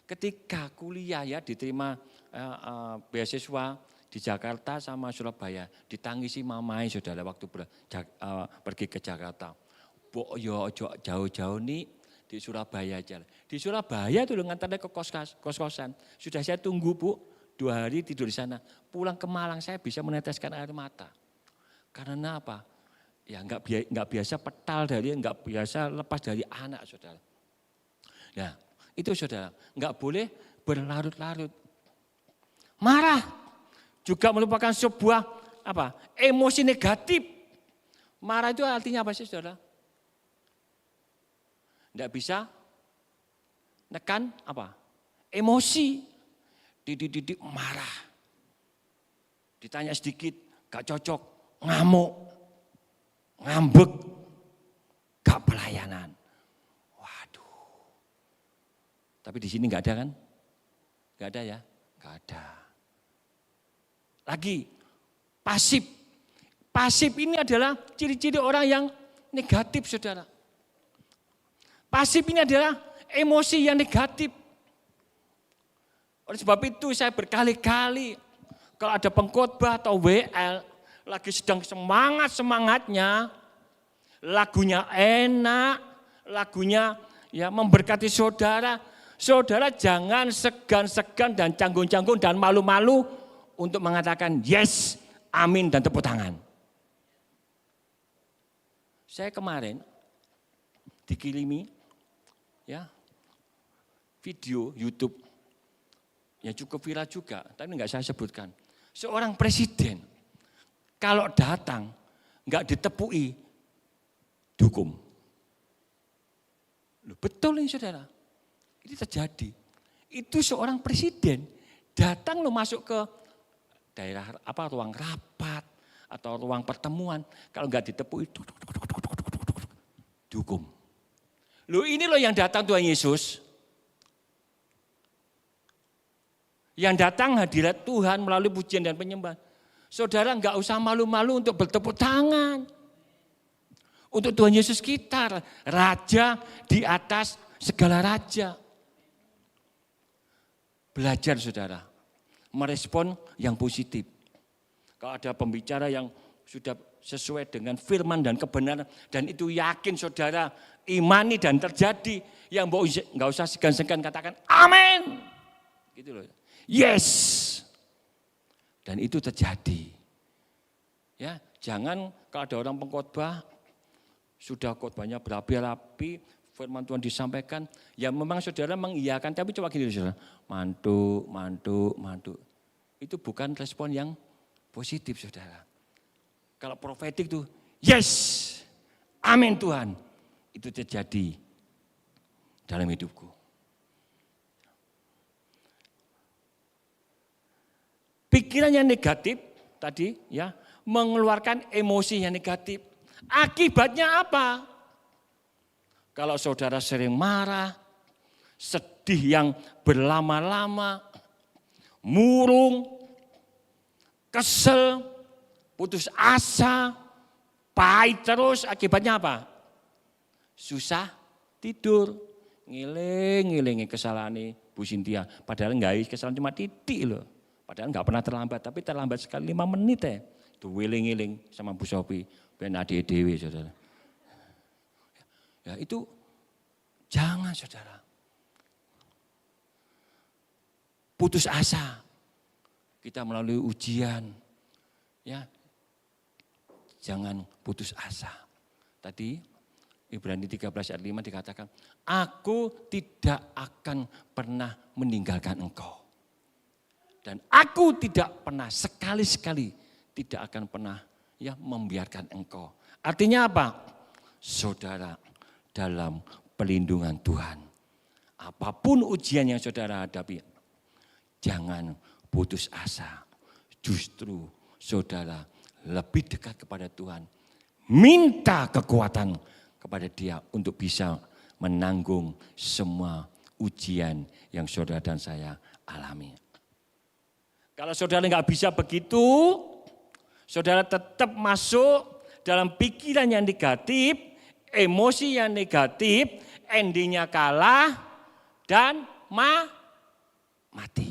Ketika kuliah ya diterima beasiswa di Jakarta sama Surabaya, ditangisi mamai saudara waktu pergi ke Jakarta. Bo yo jauh-jauh nih di Surabaya aja. Di Surabaya tuh ngantarnya ke kos-kosan. Sudah saya tunggu Bu, 2 hari tidur di sana. Pulang ke Malang saya bisa meneteskan air mata. Karena apa? Ya enggak biasa petal enggak biasa lepas dari anak saudara. Nah itu saudara, enggak boleh berlarut-larut. Marah juga merupakan sebuah emosi negatif. Marah itu artinya apa sih saudara? Tidak bisa nekan emosi. Dididik marah. Ditanya sedikit gak cocok, ngamuk, ngambek, gak pelayanan. Waduh. Tapi di sini gak ada kan? Gak ada ya? Gak ada. Lagi, pasif. Pasif ini adalah ciri-ciri orang yang negatif saudara. Pasif ini adalah emosi yang negatif. Oleh sebab itu saya berkali-kali kalau ada pengkhotbah atau WL lagi sedang semangat-semangatnya, lagunya enak, lagunya ya memberkati saudara. Saudara jangan segan-segan dan canggung-canggung dan malu-malu untuk mengatakan yes, amin dan tepuk tangan. Saya kemarin dikirimi ya video YouTube yang cukup viral juga, tapi enggak saya sebutkan. Seorang presiden kalau datang enggak ditepui, dihukum. Loh, betul ini saudara, ini terjadi. Itu seorang presiden datang lo masuk ke daerah ruang rapat atau ruang pertemuan, kalau enggak ditepui, dihukum. Loh ini loh yang datang Tuhan Yesus. Yang datang hadirat Tuhan melalui pujian dan penyembahan. Saudara enggak usah malu-malu untuk bertepuk tangan. Untuk Tuhan Yesus kita, Raja di atas segala raja. belajar saudara, merespon yang positif. Kalau ada pembicara yang sudah sesuai dengan firman dan kebenaran, dan itu yakin saudara, imani dan terjadi, yang nggak usah segan-segan katakan amin. Gitu loh. Yes. Dan itu terjadi. Ya, jangan kalau ada orang pengkhotbah, sudah khotbahnya berapi-api, firman Tuhan disampaikan, ya memang saudara mengiyakan, tapi coba gini saudara, mantu. Itu bukan respon yang positif saudara. Kalau profetik itu, yes, amin Tuhan, itu terjadi dalam hidupku. Pikiran yang negatif tadi ya, mengeluarkan emosi yang negatif. Akibatnya apa? Kalau saudara sering marah, sedih yang berlama-lama, murung, kesel, putus asa, pahit terus, akibatnya apa? Susah tidur, ngiling kesalahan Bu Sintia. Padahal enggak, kesalahan cuma titik loh. Padahal enggak pernah terlambat, tapi terlambat sekali 5 menit ya. Tuh ngiling sama Bu Sophie, ben adik dewi saudara. Ya itu jangan saudara. Putus asa. Kita melalui ujian. Ya. Jangan putus asa. Tadi Ibrani 13 ayat 5 dikatakan, aku tidak akan pernah meninggalkan engkau. Dan aku tidak pernah sekali-sekali tidak akan pernah ya membiarkan engkau. Artinya apa? Saudara dalam perlindungan Tuhan. Apapun ujian yang saudara hadapi, jangan putus asa. Justru saudara lebih dekat kepada Tuhan. Minta kekuatan kepada Dia untuk bisa menanggung semua ujian yang saudara dan saya alami. Kalau saudara nggak bisa begitu, saudara tetap masuk dalam pikiran yang negatif, emosi yang negatif, endingnya kalah dan mati.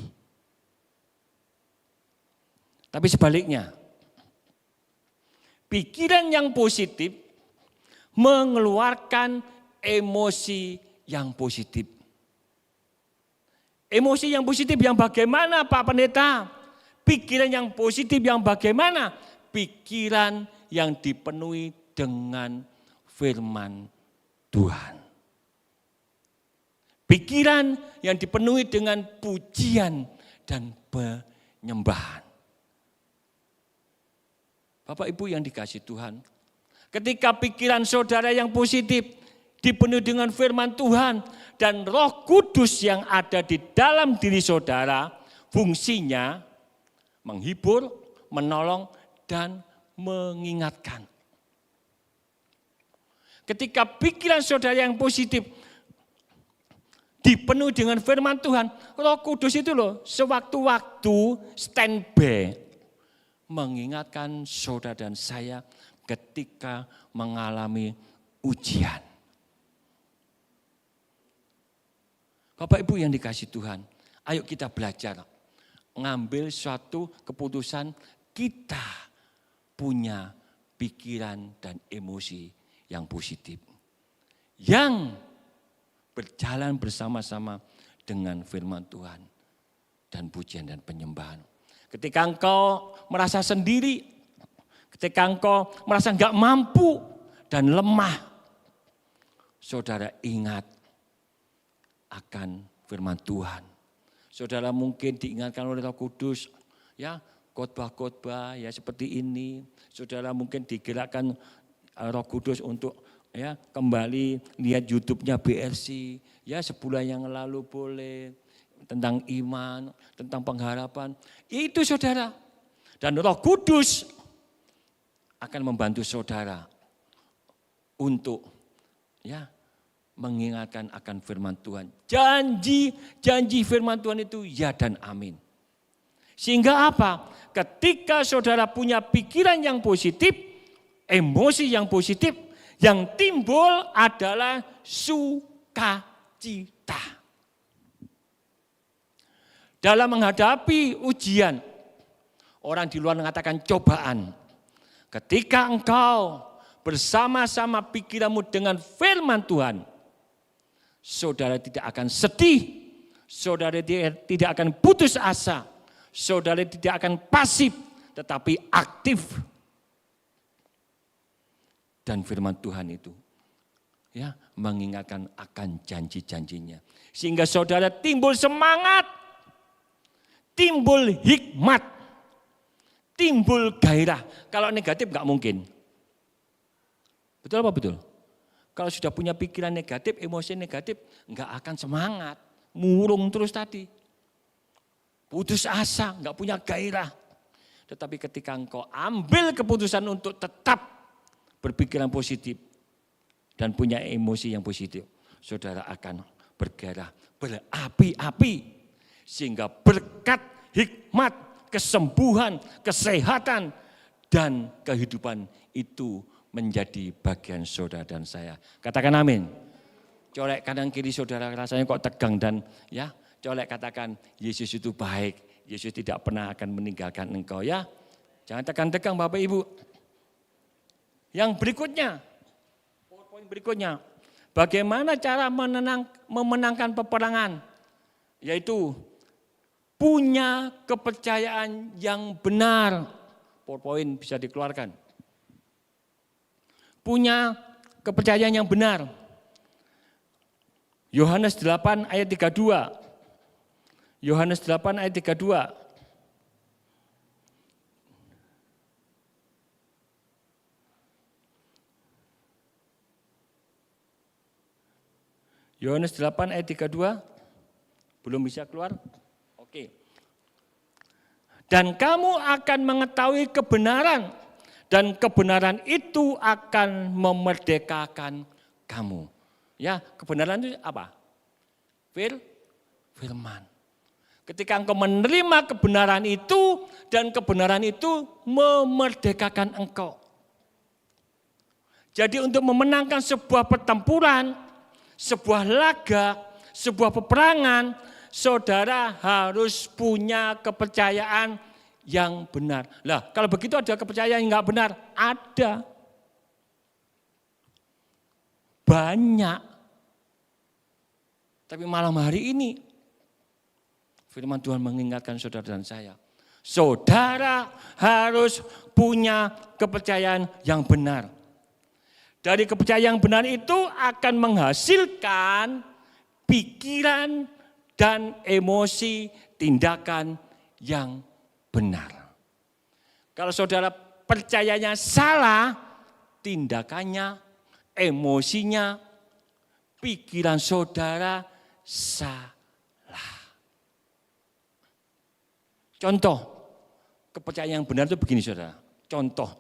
Tapi sebaliknya, pikiran yang positif mengeluarkan emosi yang positif. Emosi yang positif yang bagaimana Pak Pendeta? Pikiran yang positif yang bagaimana? Pikiran yang dipenuhi dengan firman Tuhan. Pikiran yang dipenuhi dengan pujian dan penyembahan. Bapak Ibu yang dikasihi Tuhan, ketika pikiran saudara yang positif dipenuhi dengan firman Tuhan dan Roh Kudus yang ada di dalam diri saudara, fungsinya menghibur, menolong, dan mengingatkan. Ketika pikiran saudara yang positif dipenuhi dengan firman Tuhan, Roh Kudus itu loh sewaktu-waktu standby mengingatkan saudara dan saya ketika mengalami ujian. Bapak Ibu yang dikasihi Tuhan, ayo kita belajar ngambil suatu keputusan, kita punya pikiran dan emosi yang positif. Yang berjalan bersama-sama dengan firman Tuhan dan pujian dan penyembahan. Ketika engkau merasa sendiri, ketika engkau merasa enggak mampu dan lemah, saudara ingat akan firman Tuhan. Saudara mungkin diingatkan oleh Roh Kudus, ya khotbah-khotbah ya seperti ini. Saudara mungkin digerakkan Roh Kudus untuk ya kembali lihat YouTube-nya BRC, ya sebulan yang lalu boleh, tentang iman, tentang pengharapan. Itu saudara. Dan Roh Kudus akan membantu saudara untuk ya mengingatkan akan firman Tuhan. Janji firman Tuhan itu ya dan amin. Sehingga apa? Ketika saudara punya pikiran yang positif, emosi yang positif, yang timbul adalah sukacita. dalam menghadapi ujian. Orang di luar mengatakan cobaan. Ketika engkau bersama-sama pikiranmu dengan firman Tuhan, saudara tidak akan sedih, saudara tidak akan putus asa, saudara tidak akan pasif, tetapi aktif. Dan firman Tuhan itu ya mengingatkan akan janji-janjinya. Sehingga saudara timbul semangat, timbul hikmat, timbul gairah. Kalau negatif nggak mungkin. Betul apa betul? Kalau sudah punya pikiran negatif, emosi negatif, nggak akan semangat, murung terus tadi. Putus asa, nggak punya gairah. Tetapi ketika engkau ambil keputusan untuk tetap berpikiran positif dan punya emosi yang positif, saudara akan bergairah, berapi-api. Sehingga berkat, hikmat, kesembuhan, kesehatan, dan kehidupan itu menjadi bagian saudara dan saya. Katakan amin. Colek kanan kiri saudara rasanya kok tegang dan ya, colek katakan Yesus itu baik. Yesus tidak pernah akan meninggalkan engkau ya. Jangan tegang-tegang Bapak Ibu. Yang berikutnya, poin berikutnya, bagaimana cara memenangkan peperangan? Yaitu punya kepercayaan yang benar. Poin bisa dikeluarkan. Punya kepercayaan yang benar. Yohanes 8 ayat 32. Yohanes 8 ayat 32. Yohanes 8 ayat 32. Belum bisa keluar? Oke. Dan kamu akan mengetahui kebenaran, dan kebenaran itu akan memerdekakan kamu. Ya, kebenaran itu apa? Firman. Ketika engkau menerima kebenaran itu, dan kebenaran itu memerdekakan engkau. Jadi untuk memenangkan sebuah pertempuran, sebuah laga, sebuah peperangan, saudara harus punya kepercayaan yang benar. Lah, kalau begitu ada kepercayaan yang enggak benar? Ada. Banyak. Tapi malam hari ini, firman Tuhan mengingatkan saudara dan saya. Saudara harus punya kepercayaan yang benar. Dari kepercayaan yang benar itu akan menghasilkan pikiran dan emosi tindakan yang benar. Kalau saudara percayanya salah, tindakannya, emosinya, pikiran saudara salah. Contoh, kepercayaan yang benar itu begini saudara. Contoh,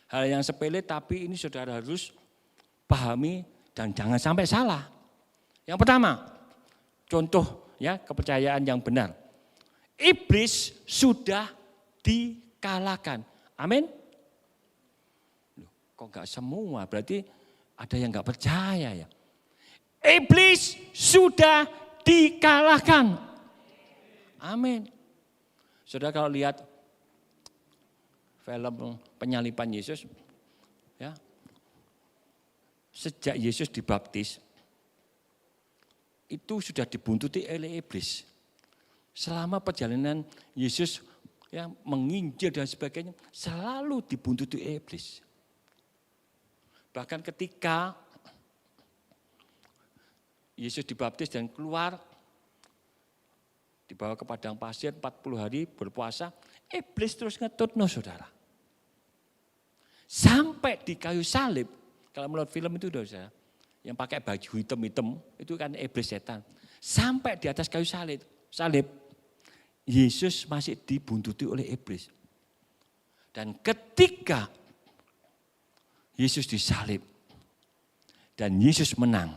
hal yang sepele tapi ini saudara harus pahami dan jangan sampai salah. Yang pertama, contoh ya kepercayaan yang benar. Iblis sudah dikalahkan. Amin. Kok enggak semua? Berarti ada yang enggak percaya ya. Iblis sudah dikalahkan. Amin. Saudara kalau lihat film penyaliban Yesus, ya, sejak Yesus dibaptis, itu sudah dibuntuti oleh iblis. Selama perjalanan Yesus ya, menginjil dan sebagainya, selalu dibuntuti iblis. Bahkan ketika Yesus dibaptis dan keluar, dibawa ke padang pasir 40 hari berpuasa, iblis terus ngetutno saudara. Sampai di kayu salib, kalau menurut film itu saudara, yang pakai baju hitam-hitam, itu kan iblis setan. Sampai di atas kayu salib, Yesus masih dibuntuti oleh iblis. Dan ketika Yesus disalib dan Yesus menang,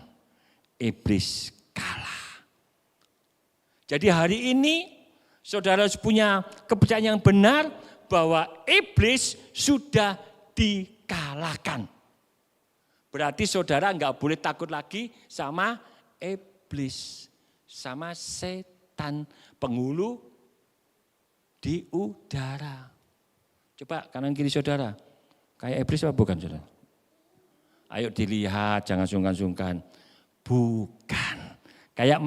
iblis kalah. Jadi hari ini saudara harus punya kepercayaan yang benar bahwa iblis sudah dikalahkan. Berarti saudara enggak boleh takut lagi sama iblis, sama setan. setan penghulu di udara. Coba kanan kiri saudara, kayak iblis apa bukan saudara? Ayo dilihat, jangan sungkan-sungkan. Bukan, kayak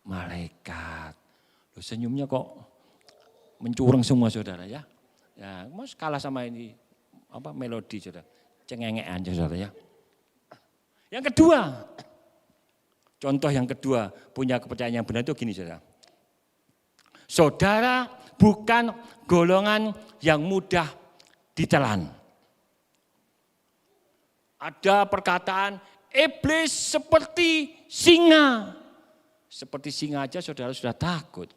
malaikat. Loh, senyumnya kok mencurang semua saudara ya. Ya, mas kalah sama ini melodi saudara, cengengean saudara ya. Yang kedua, contoh yang kedua punya kepercayaan yang benar itu gini saudara. Saudara bukan golongan yang mudah ditelan. Ada perkataan iblis seperti singa. Seperti singa aja saudara sudah takut.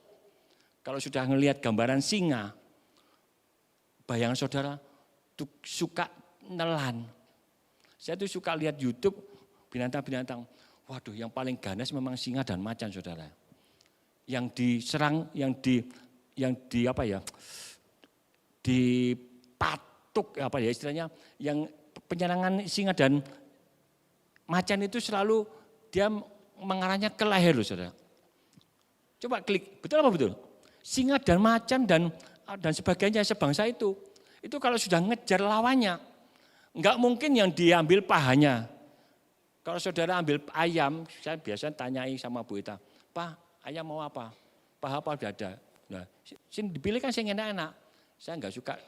Kalau sudah melihat gambaran singa, bayangan saudara tuh suka nelan. Saya tuh suka lihat YouTube binatang-binatang. Waduh, yang paling ganas memang singa dan macan saudara. Yang diserang, yang dipatuk istilahnya, yang penyerangan singa dan macan itu selalu dia mengarahnya ke leher loh saudara. Coba klik, betul apa betul? Singa dan macan dan sebagainya sebangsa itu kalau sudah ngejar lawannya, enggak mungkin yang diambil pahanya. Kalau saudara ambil ayam, saya biasa tanyai sama Bu Ita, Pak ayam mau apa? Paha apa dada? Nah, sini dipilih kan saya enak-enak. Saya enggak suka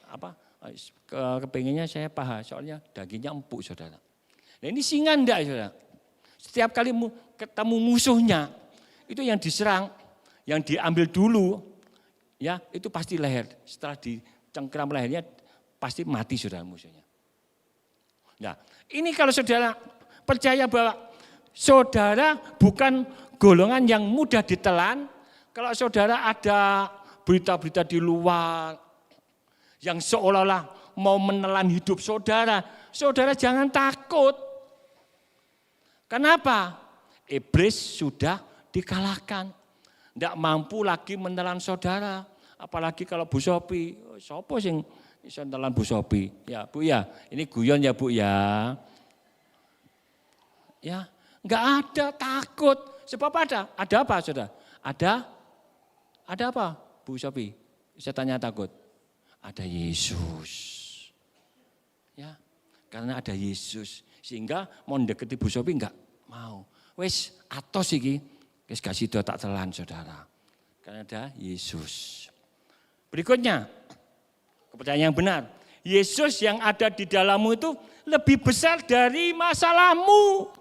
kepengennya saya paha, soalnya dagingnya empuk saudara. Nah ini singa enggak saudara. Setiap kali ketemu musuhnya, itu yang diserang, yang diambil dulu, ya itu pasti leher. Setelah dicengkeram lehernya, pasti mati saudara musuhnya. Nah ini kalau saudara percaya bahwa saudara bukan golongan yang mudah ditelan, kalau saudara ada berita-berita di luar yang seolah-olah mau menelan hidup saudara, saudara jangan takut. Kenapa? Iblis sudah dikalahkan. Tidak mampu lagi menelan saudara. Apalagi kalau Bu Sopi. Sopo sing bisa menelan Bu Sopi? Ya Bu ya, ini guyon ya Bu ya. Ya, enggak ada, takut. Sebab ada apa saudara? Ada apa Bu Sopi? Saya tanya takut. Ada Yesus. Ya, karena ada Yesus. Sehingga mau mendekati Bu Sopi enggak mau. Wes atos iki, wes gak sida tak telan saudara. Karena ada Yesus. Berikutnya, kepercayaan yang benar. Yesus yang ada di dalammu itu lebih besar dari masalahmu.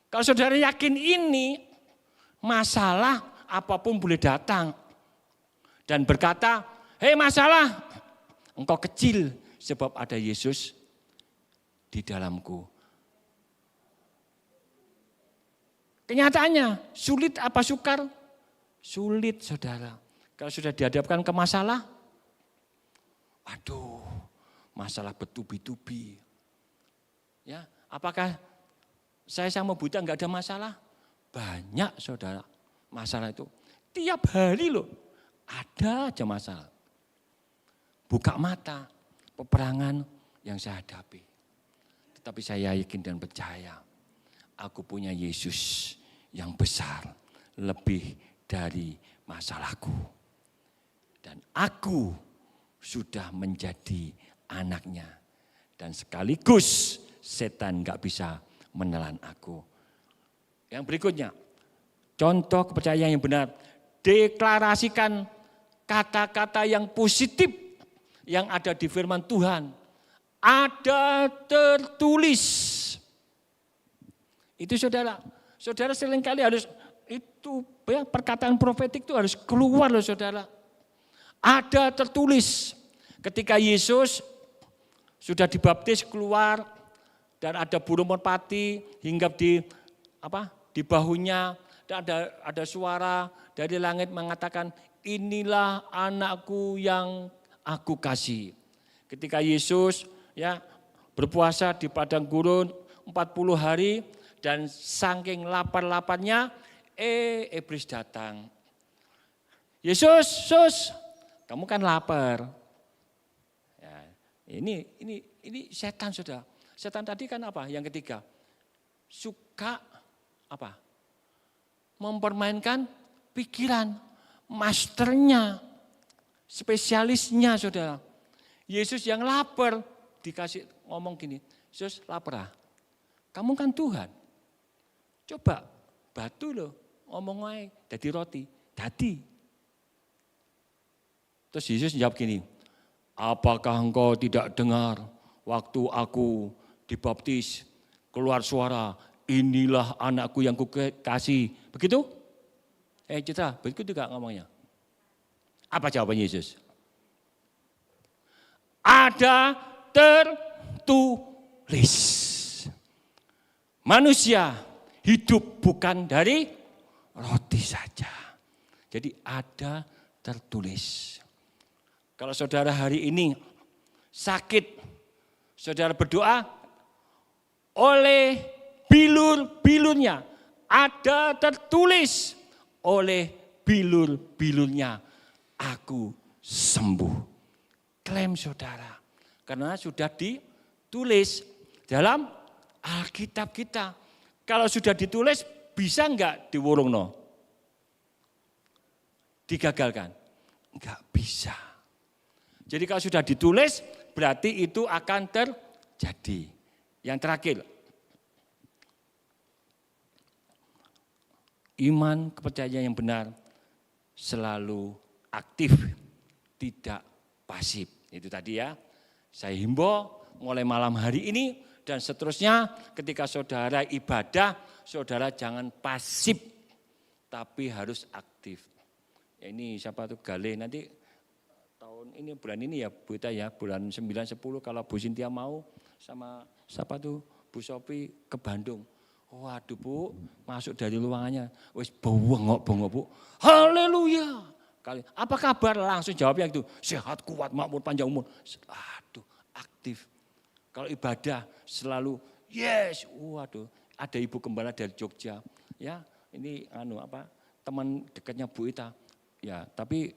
Kalau saudara yakin ini, masalah apapun boleh datang. Dan berkata, hei masalah, engkau kecil sebab ada Yesus di dalamku. Kenyataannya sulit apa sukar? Sulit saudara. Kalau sudah dihadapkan ke masalah, waduh masalah bertubi-tubi. Ya, apakah saya sama Buta enggak ada masalah? Banyak saudara masalah itu. Tiap hari loh ada aja masalah. Buka mata peperangan yang saya hadapi. Tetapi saya yakin dan percaya aku punya Yesus yang besar lebih dari masalahku. Dan aku sudah menjadi anaknya. Dan sekaligus setan gak bisa menelan aku. Yang berikutnya, contoh kepercayaan yang benar. Deklarasikan kata-kata yang positif yang ada di firman Tuhan. Ada tertulis. Itu saudara seringkali harus itu ya, perkataan profetik itu harus keluar loh saudara. Ada tertulis ketika Yesus sudah dibaptis keluar dan ada burung merpati hinggap di bahunya dan ada suara dari langit mengatakan inilah anakku yang aku kasih. Ketika Yesus ya berpuasa di padang gurun 40 hari dan saking lapar-laparnya iblis datang. Yesus, kamu kan lapar. Ya, ini setan saudara. Setan tadi kan apa? Yang ketiga, suka apa? mempermainkan pikiran, masternya, spesialisnya saudara. Yesus yang lapar dikasih ngomong gini, Yesus lapar, kamu kan Tuhan, coba batu loh ngomong aja jadi roti, jadi. Terus Yesus jawab gini, apakah engkau tidak dengar waktu aku dibaptis keluar suara, inilah anakku yang kukasih. Begitu? Citra, begitu juga ngomongnya. Apa jawaban Yesus? Ada tertulis. Manusia hidup bukan dari roti saja. Jadi ada tertulis. Kalau saudara hari ini sakit, saudara berdoa oleh bilur-bilurnya. Ada tertulis oleh bilur-bilurnya. Aku sembuh. Klaim saudara. Karena sudah ditulis dalam Alkitab kita. Kalau sudah ditulis bisa enggak diwurungno? Digagalkan? Enggak bisa. Jadi kalau sudah ditulis berarti itu akan terjadi. Yang terakhir, iman kepercayaan yang benar selalu aktif, tidak pasif. Itu tadi ya, saya himbau mulai malam hari ini dan seterusnya ketika saudara ibadah, saudara jangan pasif, tapi harus aktif. Ya ini siapa tuh Gale, nanti tahun ini bulan ini ya Bu Ita ya, bulan 9-10 kalau Bu Sintia mau sama siapa tuh Bu Sopi ke Bandung. Waduh Bu, masuk dari ruangannya, wis bengok Bu. Haleluya. Apa kabar? Langsung jawabnya itu, sehat, kuat, makmur, panjang umur. Aduh, aktif. Kalau ibadah selalu yes. Waduh, ada Ibu Gembala dari Jogja. Ya, ini teman dekatnya Bu Ita. Ya, tapi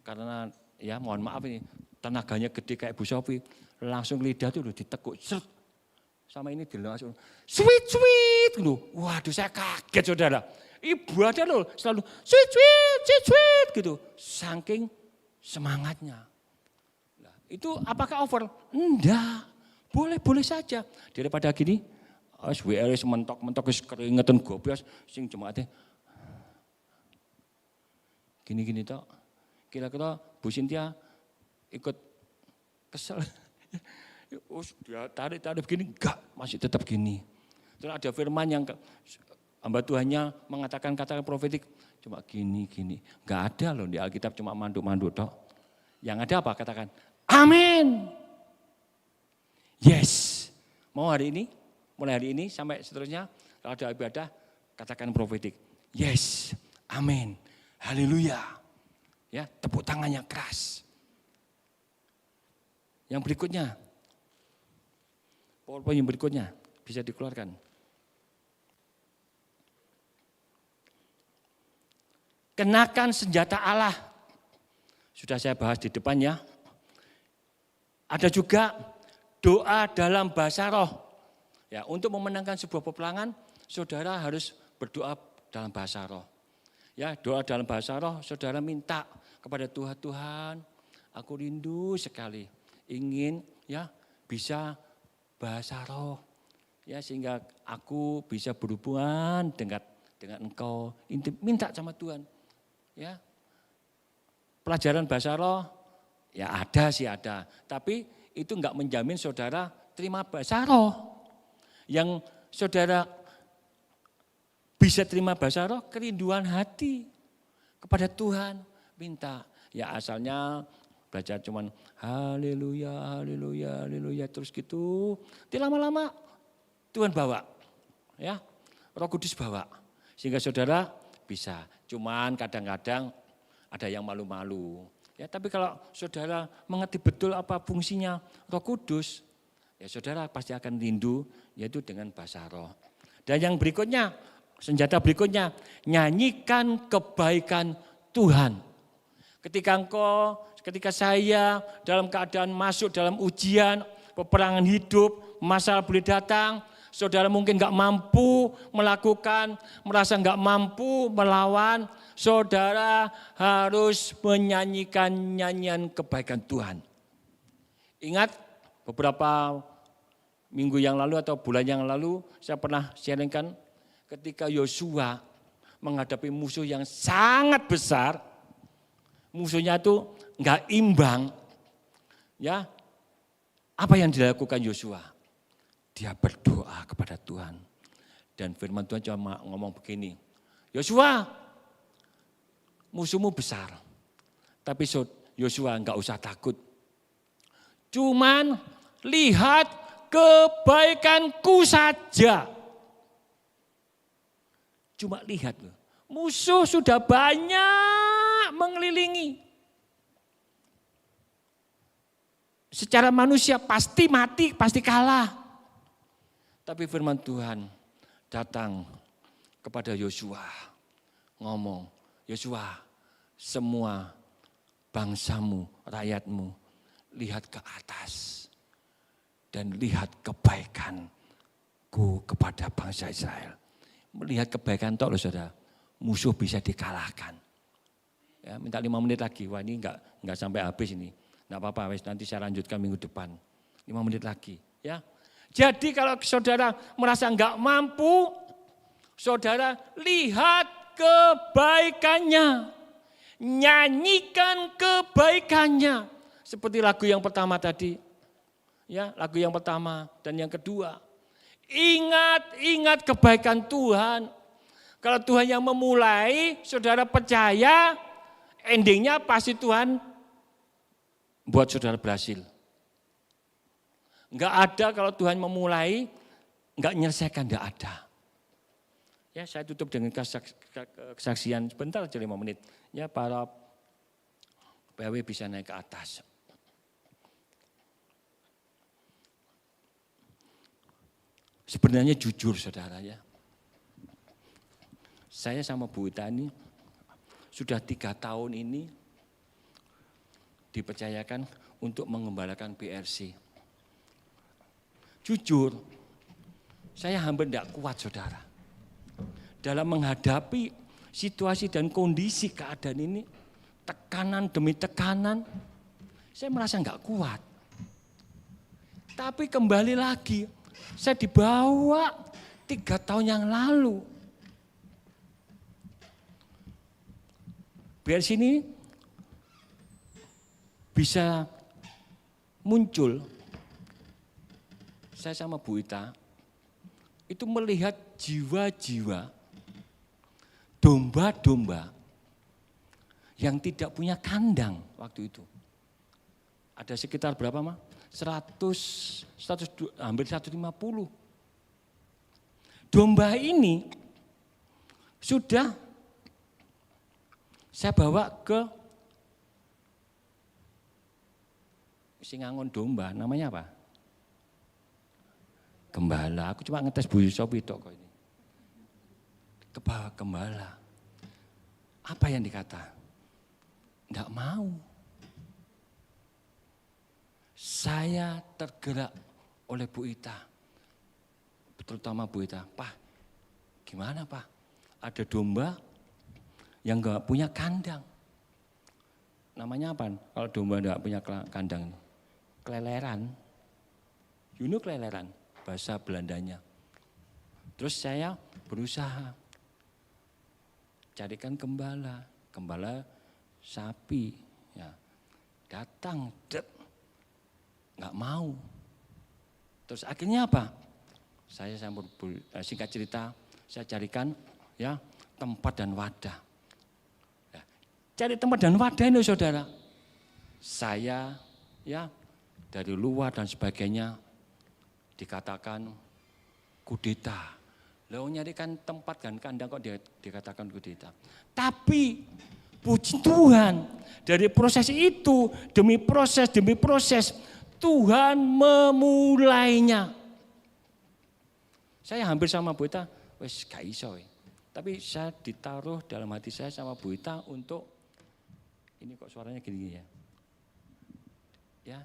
karena ya mohon maaf ini tenaganya gede kayak Bu Sofi, langsung lidah tuh udah ditekuk. Sama ini langsung sweet loh. Waduh, saya kaget saudara. Ibadah loh selalu sweet gitu. Saking semangatnya. Nah, itu apakah over? Enggak. Boleh saja. Daripada gini, WR mentok keringetan gobias sing jemaatnya. Gini tok. Kira-kira Bu Sintia ikut kesel. Dia tarik begini, enggak, masih tetap gini. Terus ada firman yang hamba Tuhannya mengatakan kata profetik, cuma gini. Enggak ada loh di Alkitab cuma mandu tok. Yang ada apa? Katakan, amin. Yes. Mau hari ini, mulai hari ini sampai seterusnya, kalau ada ibadah, katakan profetik. Yes, amin, haleluya. Ya, tepuk tangannya keras. Yang berikutnya, PowerPoint yang berikutnya bisa dikeluarkan. Kenakan senjata Allah. Sudah saya bahas di depan ya. Ada juga doa dalam bahasa roh. Ya, untuk memenangkan sebuah peperangan, saudara harus berdoa dalam bahasa roh. Ya, doa dalam bahasa roh, saudara minta kepada Tuhan, aku rindu sekali ingin ya bisa bahasa roh. Ya, sehingga aku bisa berhubungan dengan engkau. Minta sama Tuhan. Ya. Pelajaran bahasa roh ya ada, tapi itu enggak menjamin saudara terima bahasa roh. Yang saudara bisa terima bahasa roh, kerinduan hati kepada Tuhan, minta. Ya asalnya baca cuman haleluya, haleluya, haleluya terus gitu. Nanti lama-lama Tuhan bawa, ya Roh Kudus bawa. Sehingga saudara bisa. Cuman kadang-kadang ada yang malu-malu. Ya, tapi kalau saudara mengerti betul apa fungsinya Roh Kudus, ya saudara pasti akan rindu, yaitu dengan bahasa roh. Dan yang berikutnya, senjata berikutnya, nyanyikan kebaikan Tuhan. Ketika saya dalam keadaan masuk dalam ujian, peperangan hidup, masalah boleh datang, saudara mungkin nggak mampu melakukan, merasa nggak mampu melawan, saudara harus menyanyikan nyanyian kebaikan Tuhan. Ingat beberapa minggu yang lalu atau bulan yang lalu saya pernah sharingkan ketika Yosua menghadapi musuh yang sangat besar, musuhnya itu nggak imbang, ya. Apa yang dilakukan Yosua? Dia berdoa kepada Tuhan. Dan firman Tuhan cuma ngomong begini, Yosua, musuhmu besar. Tapi Yosua enggak usah takut. Cuman lihat kebaikanku saja. Cuma lihat loh, musuh sudah banyak mengelilingi. Secara manusia pasti mati, pasti kalah. Tapi firman Tuhan datang kepada Yosua, ngomong, Yosua, semua bangsamu, rakyatmu, lihat ke atas dan lihat kebaikanku kepada bangsa Israel. Melihat kebaikan toh loh saudara, musuh bisa dikalahkan. Ya, minta 5 menit lagi, wah ini enggak sampai habis ini. Enggak apa-apa, nanti saya lanjutkan minggu depan. 5 menit lagi, ya. Jadi kalau saudara merasa enggak mampu, saudara lihat kebaikannya. Nyanyikan kebaikannya. Seperti lagu yang pertama tadi. Ya, lagu yang pertama dan yang kedua. Ingat kebaikan Tuhan. Kalau Tuhan yang memulai, saudara percaya, endingnya pasti Tuhan buat saudara berhasil. Enggak ada kalau Tuhan memulai, enggak menyelesaikan, enggak ada. Ya, saya tutup dengan kesaksian sebentar aja 5 menit. Ya, para PW bisa naik ke atas. Sebenarnya jujur saudara ya. Saya sama Bu Ita ini sudah 3 tahun ini dipercayakan untuk mengembalakan BRC. Jujur, saya hampir tidak kuat saudara. Dalam menghadapi situasi dan kondisi keadaan ini, tekanan demi tekanan, saya merasa enggak kuat. Tapi kembali lagi, saya dibawa 3 tahun yang lalu. BRC ini bisa muncul, saya sama Bu Ita, itu melihat jiwa-jiwa, domba-domba yang tidak punya kandang waktu itu. Ada sekitar berapa mah? 100, hampir 150. Domba ini sudah saya bawa ke Singangon domba, namanya apa? Gembala, aku cuma ngetes Bu Sopi tok kok ini. Kebawa gembala. Apa yang dikata? Enggak mau. Saya tergerak oleh Bu Ita. Terutama Bu Ita, Pak, gimana Pak? Ada domba yang enggak punya kandang. Namanya apa? Kalau domba enggak punya kandang? Keleleran. You know keleleran, bahasa Belandanya. Terus saya berusaha carikan gembala sapi. Ya. Datang, nggak mau. Terus akhirnya apa? Saya singkat cerita, saya carikan ya tempat dan wadah. Ya, cari tempat dan wadah ini saudara. Saya ya dari luar dan sebagainya dikatakan kudeta. Lalu nyarikan tempat kan kandang kok dikatakan kudeta. Tapi puji Tuhan dari proses itu demi proses Tuhan memulainya. Saya hampir sama Bu Ita, wes gak iso. Tapi saya ditaruh dalam hati saya sama Bu Ita untuk, ini kok suaranya gini ya. Ya,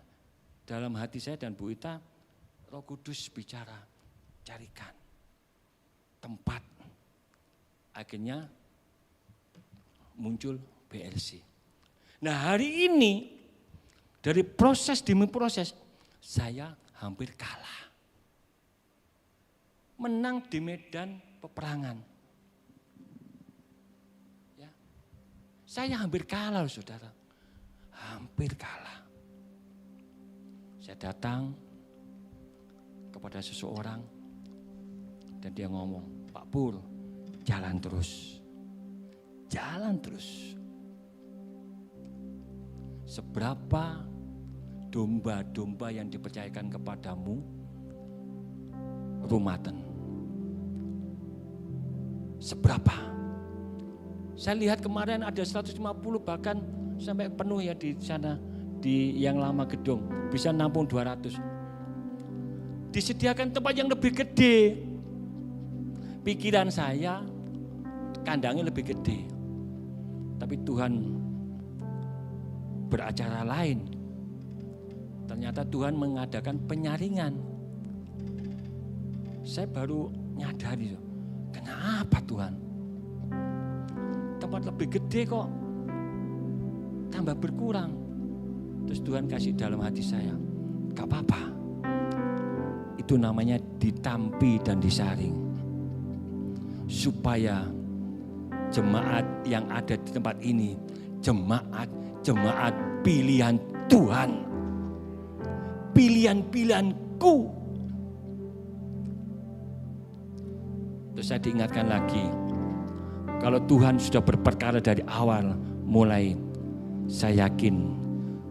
dalam hati saya dan Bu Ita, Roh Kudus bicara, carikan tempat. Akhirnya muncul BRC. Nah hari ini dari proses demi proses saya hampir kalah. Menang di medan peperangan. Ya. Saya hampir kalah saudara. Hampir kalah. Saya datang kepada seseorang dan dia ngomong, Pak Pur, jalan terus. Jalan terus. Seberapa domba-domba yang dipercayakan kepadamu, rumaten. Seberapa? Saya lihat kemarin ada 150 bahkan sampai penuh ya di sana, di yang lama gedung, bisa nampung 200. Disediakan tempat yang lebih gede. Pikiran saya kandangnya lebih gede. Tapi Tuhan beracara lain. Ternyata Tuhan mengadakan penyaringan. Saya baru nyadari, kenapa Tuhan? Tempat lebih gede kok tambah berkurang. Terus Tuhan kasih dalam hati saya, gak apa-apa. Itu namanya ditampi dan disaring. Supaya jemaat yang ada di tempat ini, jemaat pilihan Tuhan. Pilihan-pilihanku. Terus saya diingatkan lagi, kalau Tuhan sudah berperkara dari awal mulai, saya yakin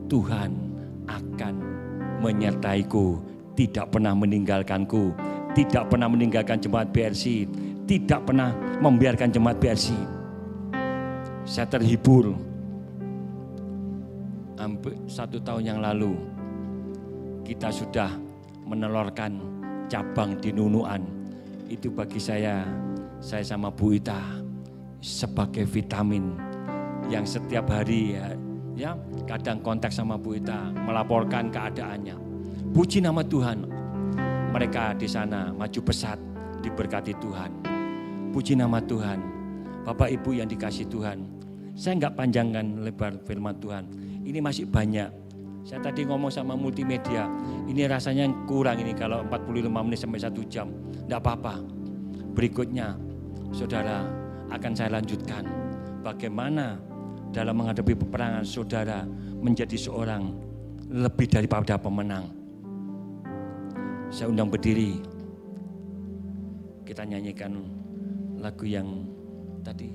Tuhan akan menyertaiku, tidak pernah meninggalkanku, tidak pernah meninggalkan jemaat BRC, tidak pernah membiarkan jemaat BRC. Saya terhibur. Hampir 1 tahun yang lalu kita sudah menelurkan cabang di Nunuan. Itu bagi saya sama Bu Ita sebagai vitamin yang setiap hari ya kadang kontak sama Bu Ita, melaporkan keadaannya. Puji nama Tuhan, mereka di sana maju pesat, diberkati Tuhan. Puji nama Tuhan, Bapak Ibu yang dikasih Tuhan. Saya enggak panjangkan lebar firman Tuhan, ini masih banyak. Saya tadi ngomong sama multimedia, ini rasanya kurang ini kalau 45 menit sampai 1 jam. Enggak apa-apa, berikutnya saudara akan saya lanjutkan. Bagaimana dalam menghadapi peperangan saudara menjadi seorang lebih daripada pemenang. Saya undang berdiri, kita nyanyikan lagu yang tadi,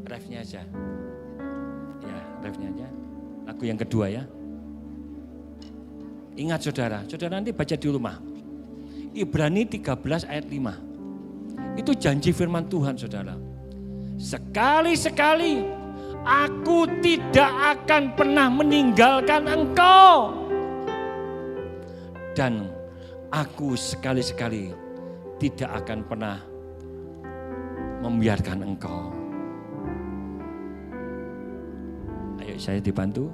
refnya aja. Ya, refnya aja. Lagu yang kedua ya. Ingat saudara nanti baca di rumah. Ibrani 13 ayat 5. Itu janji firman Tuhan saudara. Sekali-sekali aku tidak akan pernah meninggalkan engkau. Dan aku sekali-sekali tidak akan pernah membiarkan engkau. Ayo saya dibantu.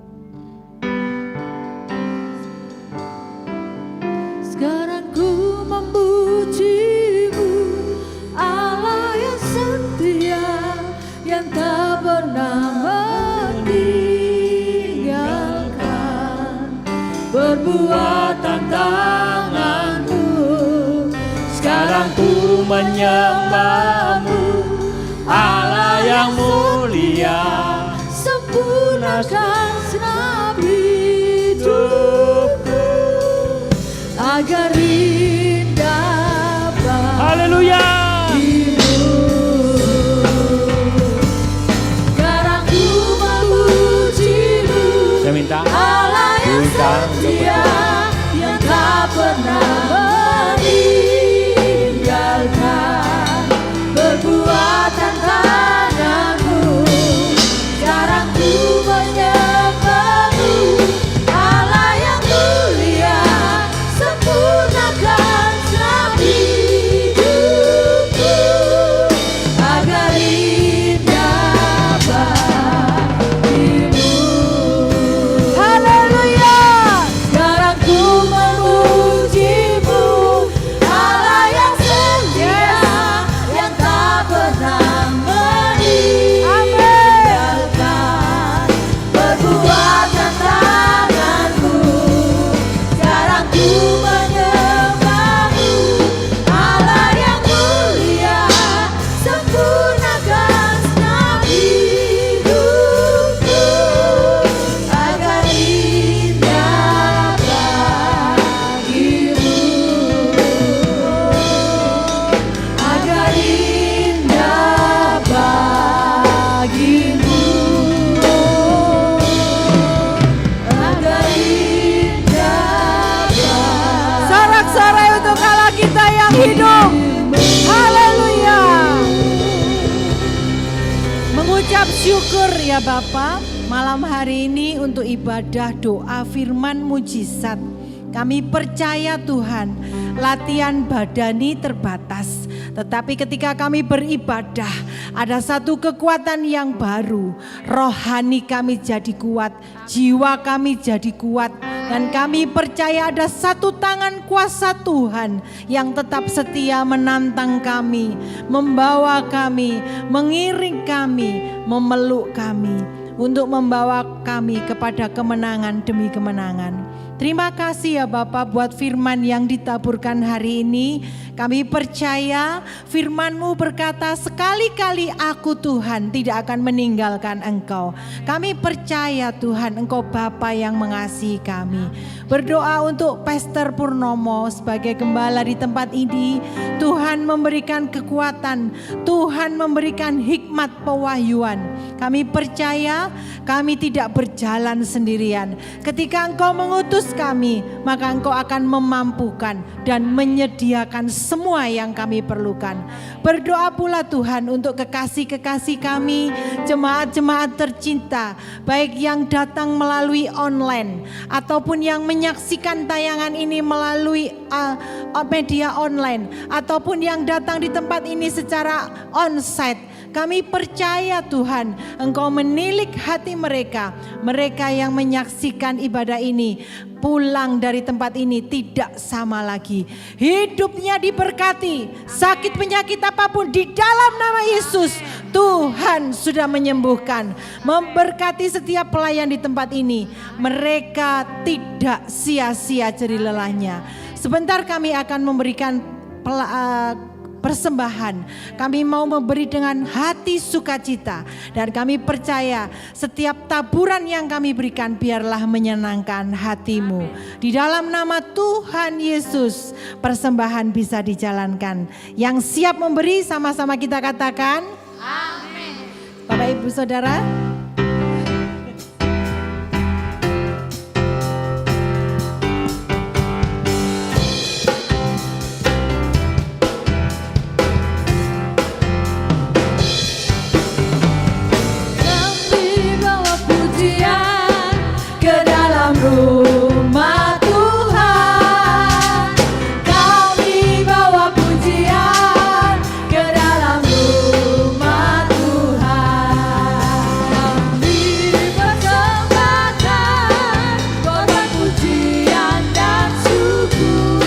Sekarang ku memujimu, Allah yang setia, yang tak pernah meninggalkan perbuatan tanganmu. Sekarang ku menyembahmu, Allah yang mulia, sempurnakan senam hidupku agar indah haleluya. Sekarang ku memujimu, Saya minta Allah yang setia, yang tak pernah meninggalkan perbuatan tanganmu. Sekarang ku menyembahmu, Allah yang mulia, sempurna yang hidup. Haleluya. Mengucap syukur ya Bapa, malam hari ini untuk ibadah doa firman mujizat. Kami percaya Tuhan, latihan badani terbatas. Tetapi ketika kami beribadah, ada satu kekuatan yang baru. Rohani kami jadi kuat, jiwa kami jadi kuat. Dan kami percaya ada satu tangan kuasa Tuhan yang tetap setia menantang kami, membawa kami, mengiring kami, memeluk kami, untuk membawa kami kepada kemenangan demi kemenangan. Terima kasih ya Bapak buat firman yang ditaburkan hari ini. Kami percaya firman-Mu berkata, sekali-kali aku Tuhan tidak akan meninggalkan Engkau. Kami percaya Tuhan Engkau Bapa yang mengasihi kami. Berdoa untuk Pastor Purnomo sebagai gembala di tempat ini. Tuhan memberikan kekuatan, Tuhan memberikan hikmat pewahyuan. Kami percaya kami tidak berjalan sendirian. Ketika Engkau mengutus kami, maka Engkau akan memampukan dan menyediakan semua yang kami perlukan. Berdoa pula Tuhan untuk kekasih-kekasih kami, jemaat-jemaat tercinta, baik yang datang melalui online ataupun yang menyaksikan tayangan ini melalui media online, ataupun yang datang di tempat ini secara onsite. Kami percaya Tuhan, Engkau menilik hati mereka, mereka yang menyaksikan ibadah ini, pulang dari tempat ini tidak sama lagi. Hidupnya diberkati, sakit penyakit apapun di dalam nama Yesus, Tuhan sudah menyembuhkan. Memberkati setiap pelayan di tempat ini, mereka tidak sia-sia jerih lelahnya. Sebentar kami akan memberikan persembahan. Kami mau memberi dengan hati sukacita, dan kami percaya setiap taburan yang kami berikan biarlah menyenangkan hati-Mu. Di dalam nama Tuhan Yesus persembahan bisa dijalankan. Yang siap memberi sama-sama kita katakan amin. Bapak Ibu Saudara, rumah Tuhan, kami bawa pujian ke dalam rumah Tuhan. Kami persembahkan korban pujian dan syukur.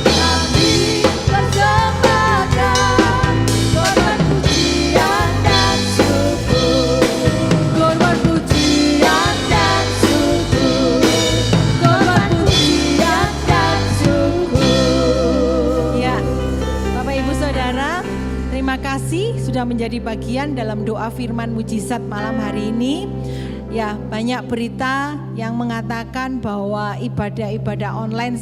Kami persembahkan korban pujian dan syukur. Korban pujian dan syukur. terima kasih sudah menjadi bagian dalam doa firman mujizat malam hari ini. Ya, banyak berita yang mengatakan bahwa ibadah-ibadah online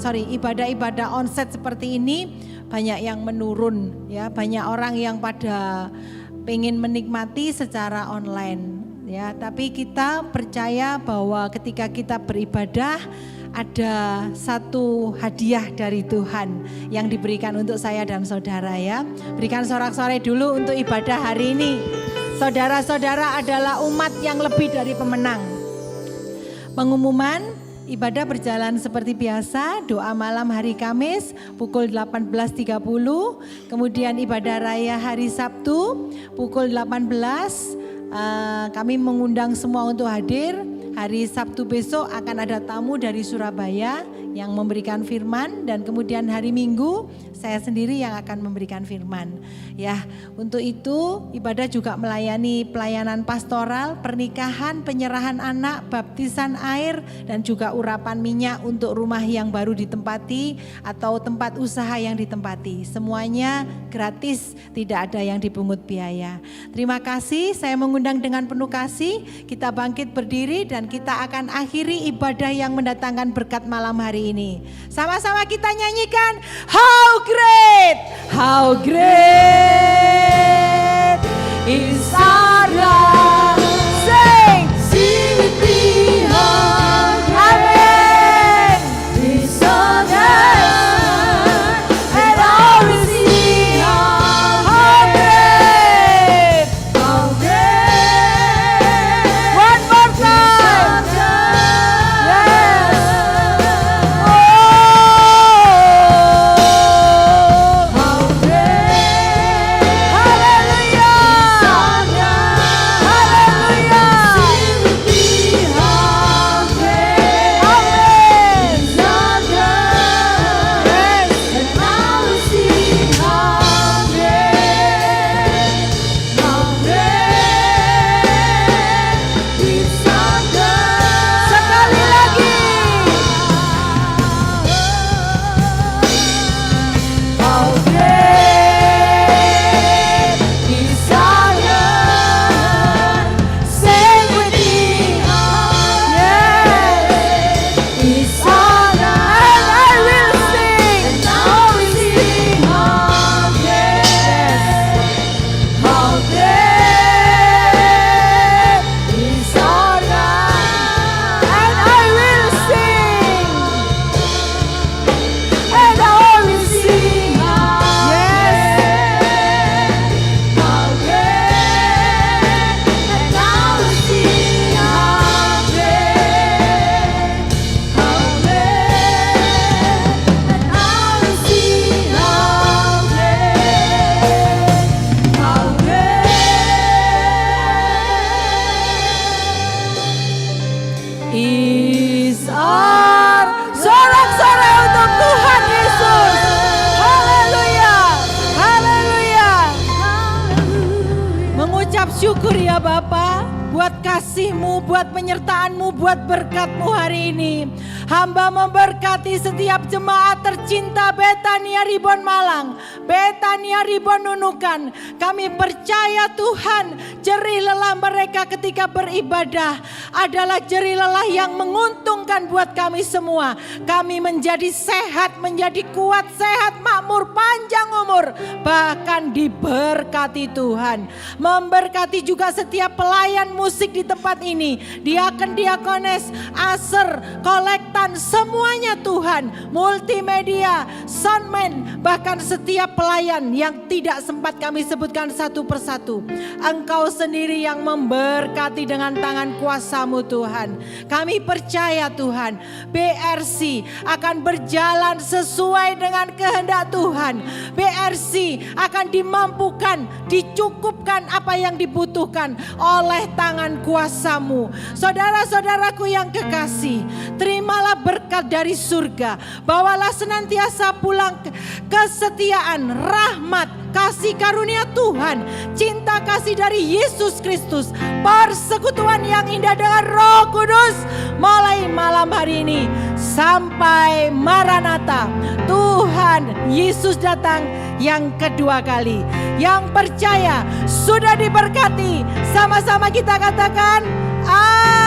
ibadah-ibadah onsite seperti ini banyak yang menurun ya, banyak orang yang pada pengen menikmati secara online ya, tapi kita percaya bahwa ketika kita beribadah ada satu hadiah dari Tuhan yang diberikan untuk saya dan saudara ya. Berikan sorak-sorai dulu untuk ibadah hari ini. Saudara-saudara adalah umat yang lebih dari pemenang. Pengumuman ibadah berjalan seperti biasa, doa malam hari Kamis pukul 18.30, kemudian ibadah raya hari Sabtu pukul 18. Kami mengundang semua untuk hadir. Hari Sabtu besok akan ada tamu dari Surabaya yang memberikan firman, dan kemudian hari Minggu saya sendiri yang akan memberikan firman. Ya, untuk itu ibadah juga melayani pelayanan pastoral, pernikahan, penyerahan anak, baptisan air, dan juga urapan minyak untuk rumah yang baru ditempati atau tempat usaha yang ditempati. Semuanya gratis, tidak ada yang dipungut biaya. Terima kasih, saya mengundang dengan penuh kasih. Kita bangkit berdiri dan kita akan akhiri ibadah yang mendatangkan berkat malam hari ini. Sama-sama kita nyanyikan How great is our God. Sing with me, how great is our God. ya Bapa, buat kasih-Mu, buat penyertaan-Mu, buat berkat-Mu hari ini. Hamba memberkati setiap jemaat tercinta Betania Ribon Malang, Betania Ribon Nunukan. Kami percaya Tuhan, jerih lelah mereka ketika beribadah adalah jerih lelah yang menguntungkan buat kami semua. Kami menjadi sehat, menjadi kuat, sehat, makmur, panjang umur, bahkan diberkati Tuhan. Memberkati juga setiap pelayan musik di tempat ini, diakon-diakones, aser, kolektan, semuanya Tuhan, multimedia, soundman, bahkan setiap pelayan yang tidak sempat kami sebutkan satu persatu. Engkau sendiri yang memberkati dengan tangan kuasa-Mu Tuhan. Kami percaya Tuhan, BRC akan berjalan sesuai dengan kehendak Tuhan. BRC akan dimampukan, dicukupkan apa yang dibutuhkan oleh tangan kuasa-Mu. Saudara-saudaraku yang kekasih, terimalah berkat dari surga. Bawalah senantiasa pulang kesetiaan, rahmat, kasih karunia Tuhan, cinta kasih dari Yesus Kristus, persekutuan yang indah dengan Roh Kudus mulai malam hari ini sampai Maranatha. Tuhan Yesus datang yang kedua kali. Yang percaya sudah diberkati, sama-sama kita katakan amin.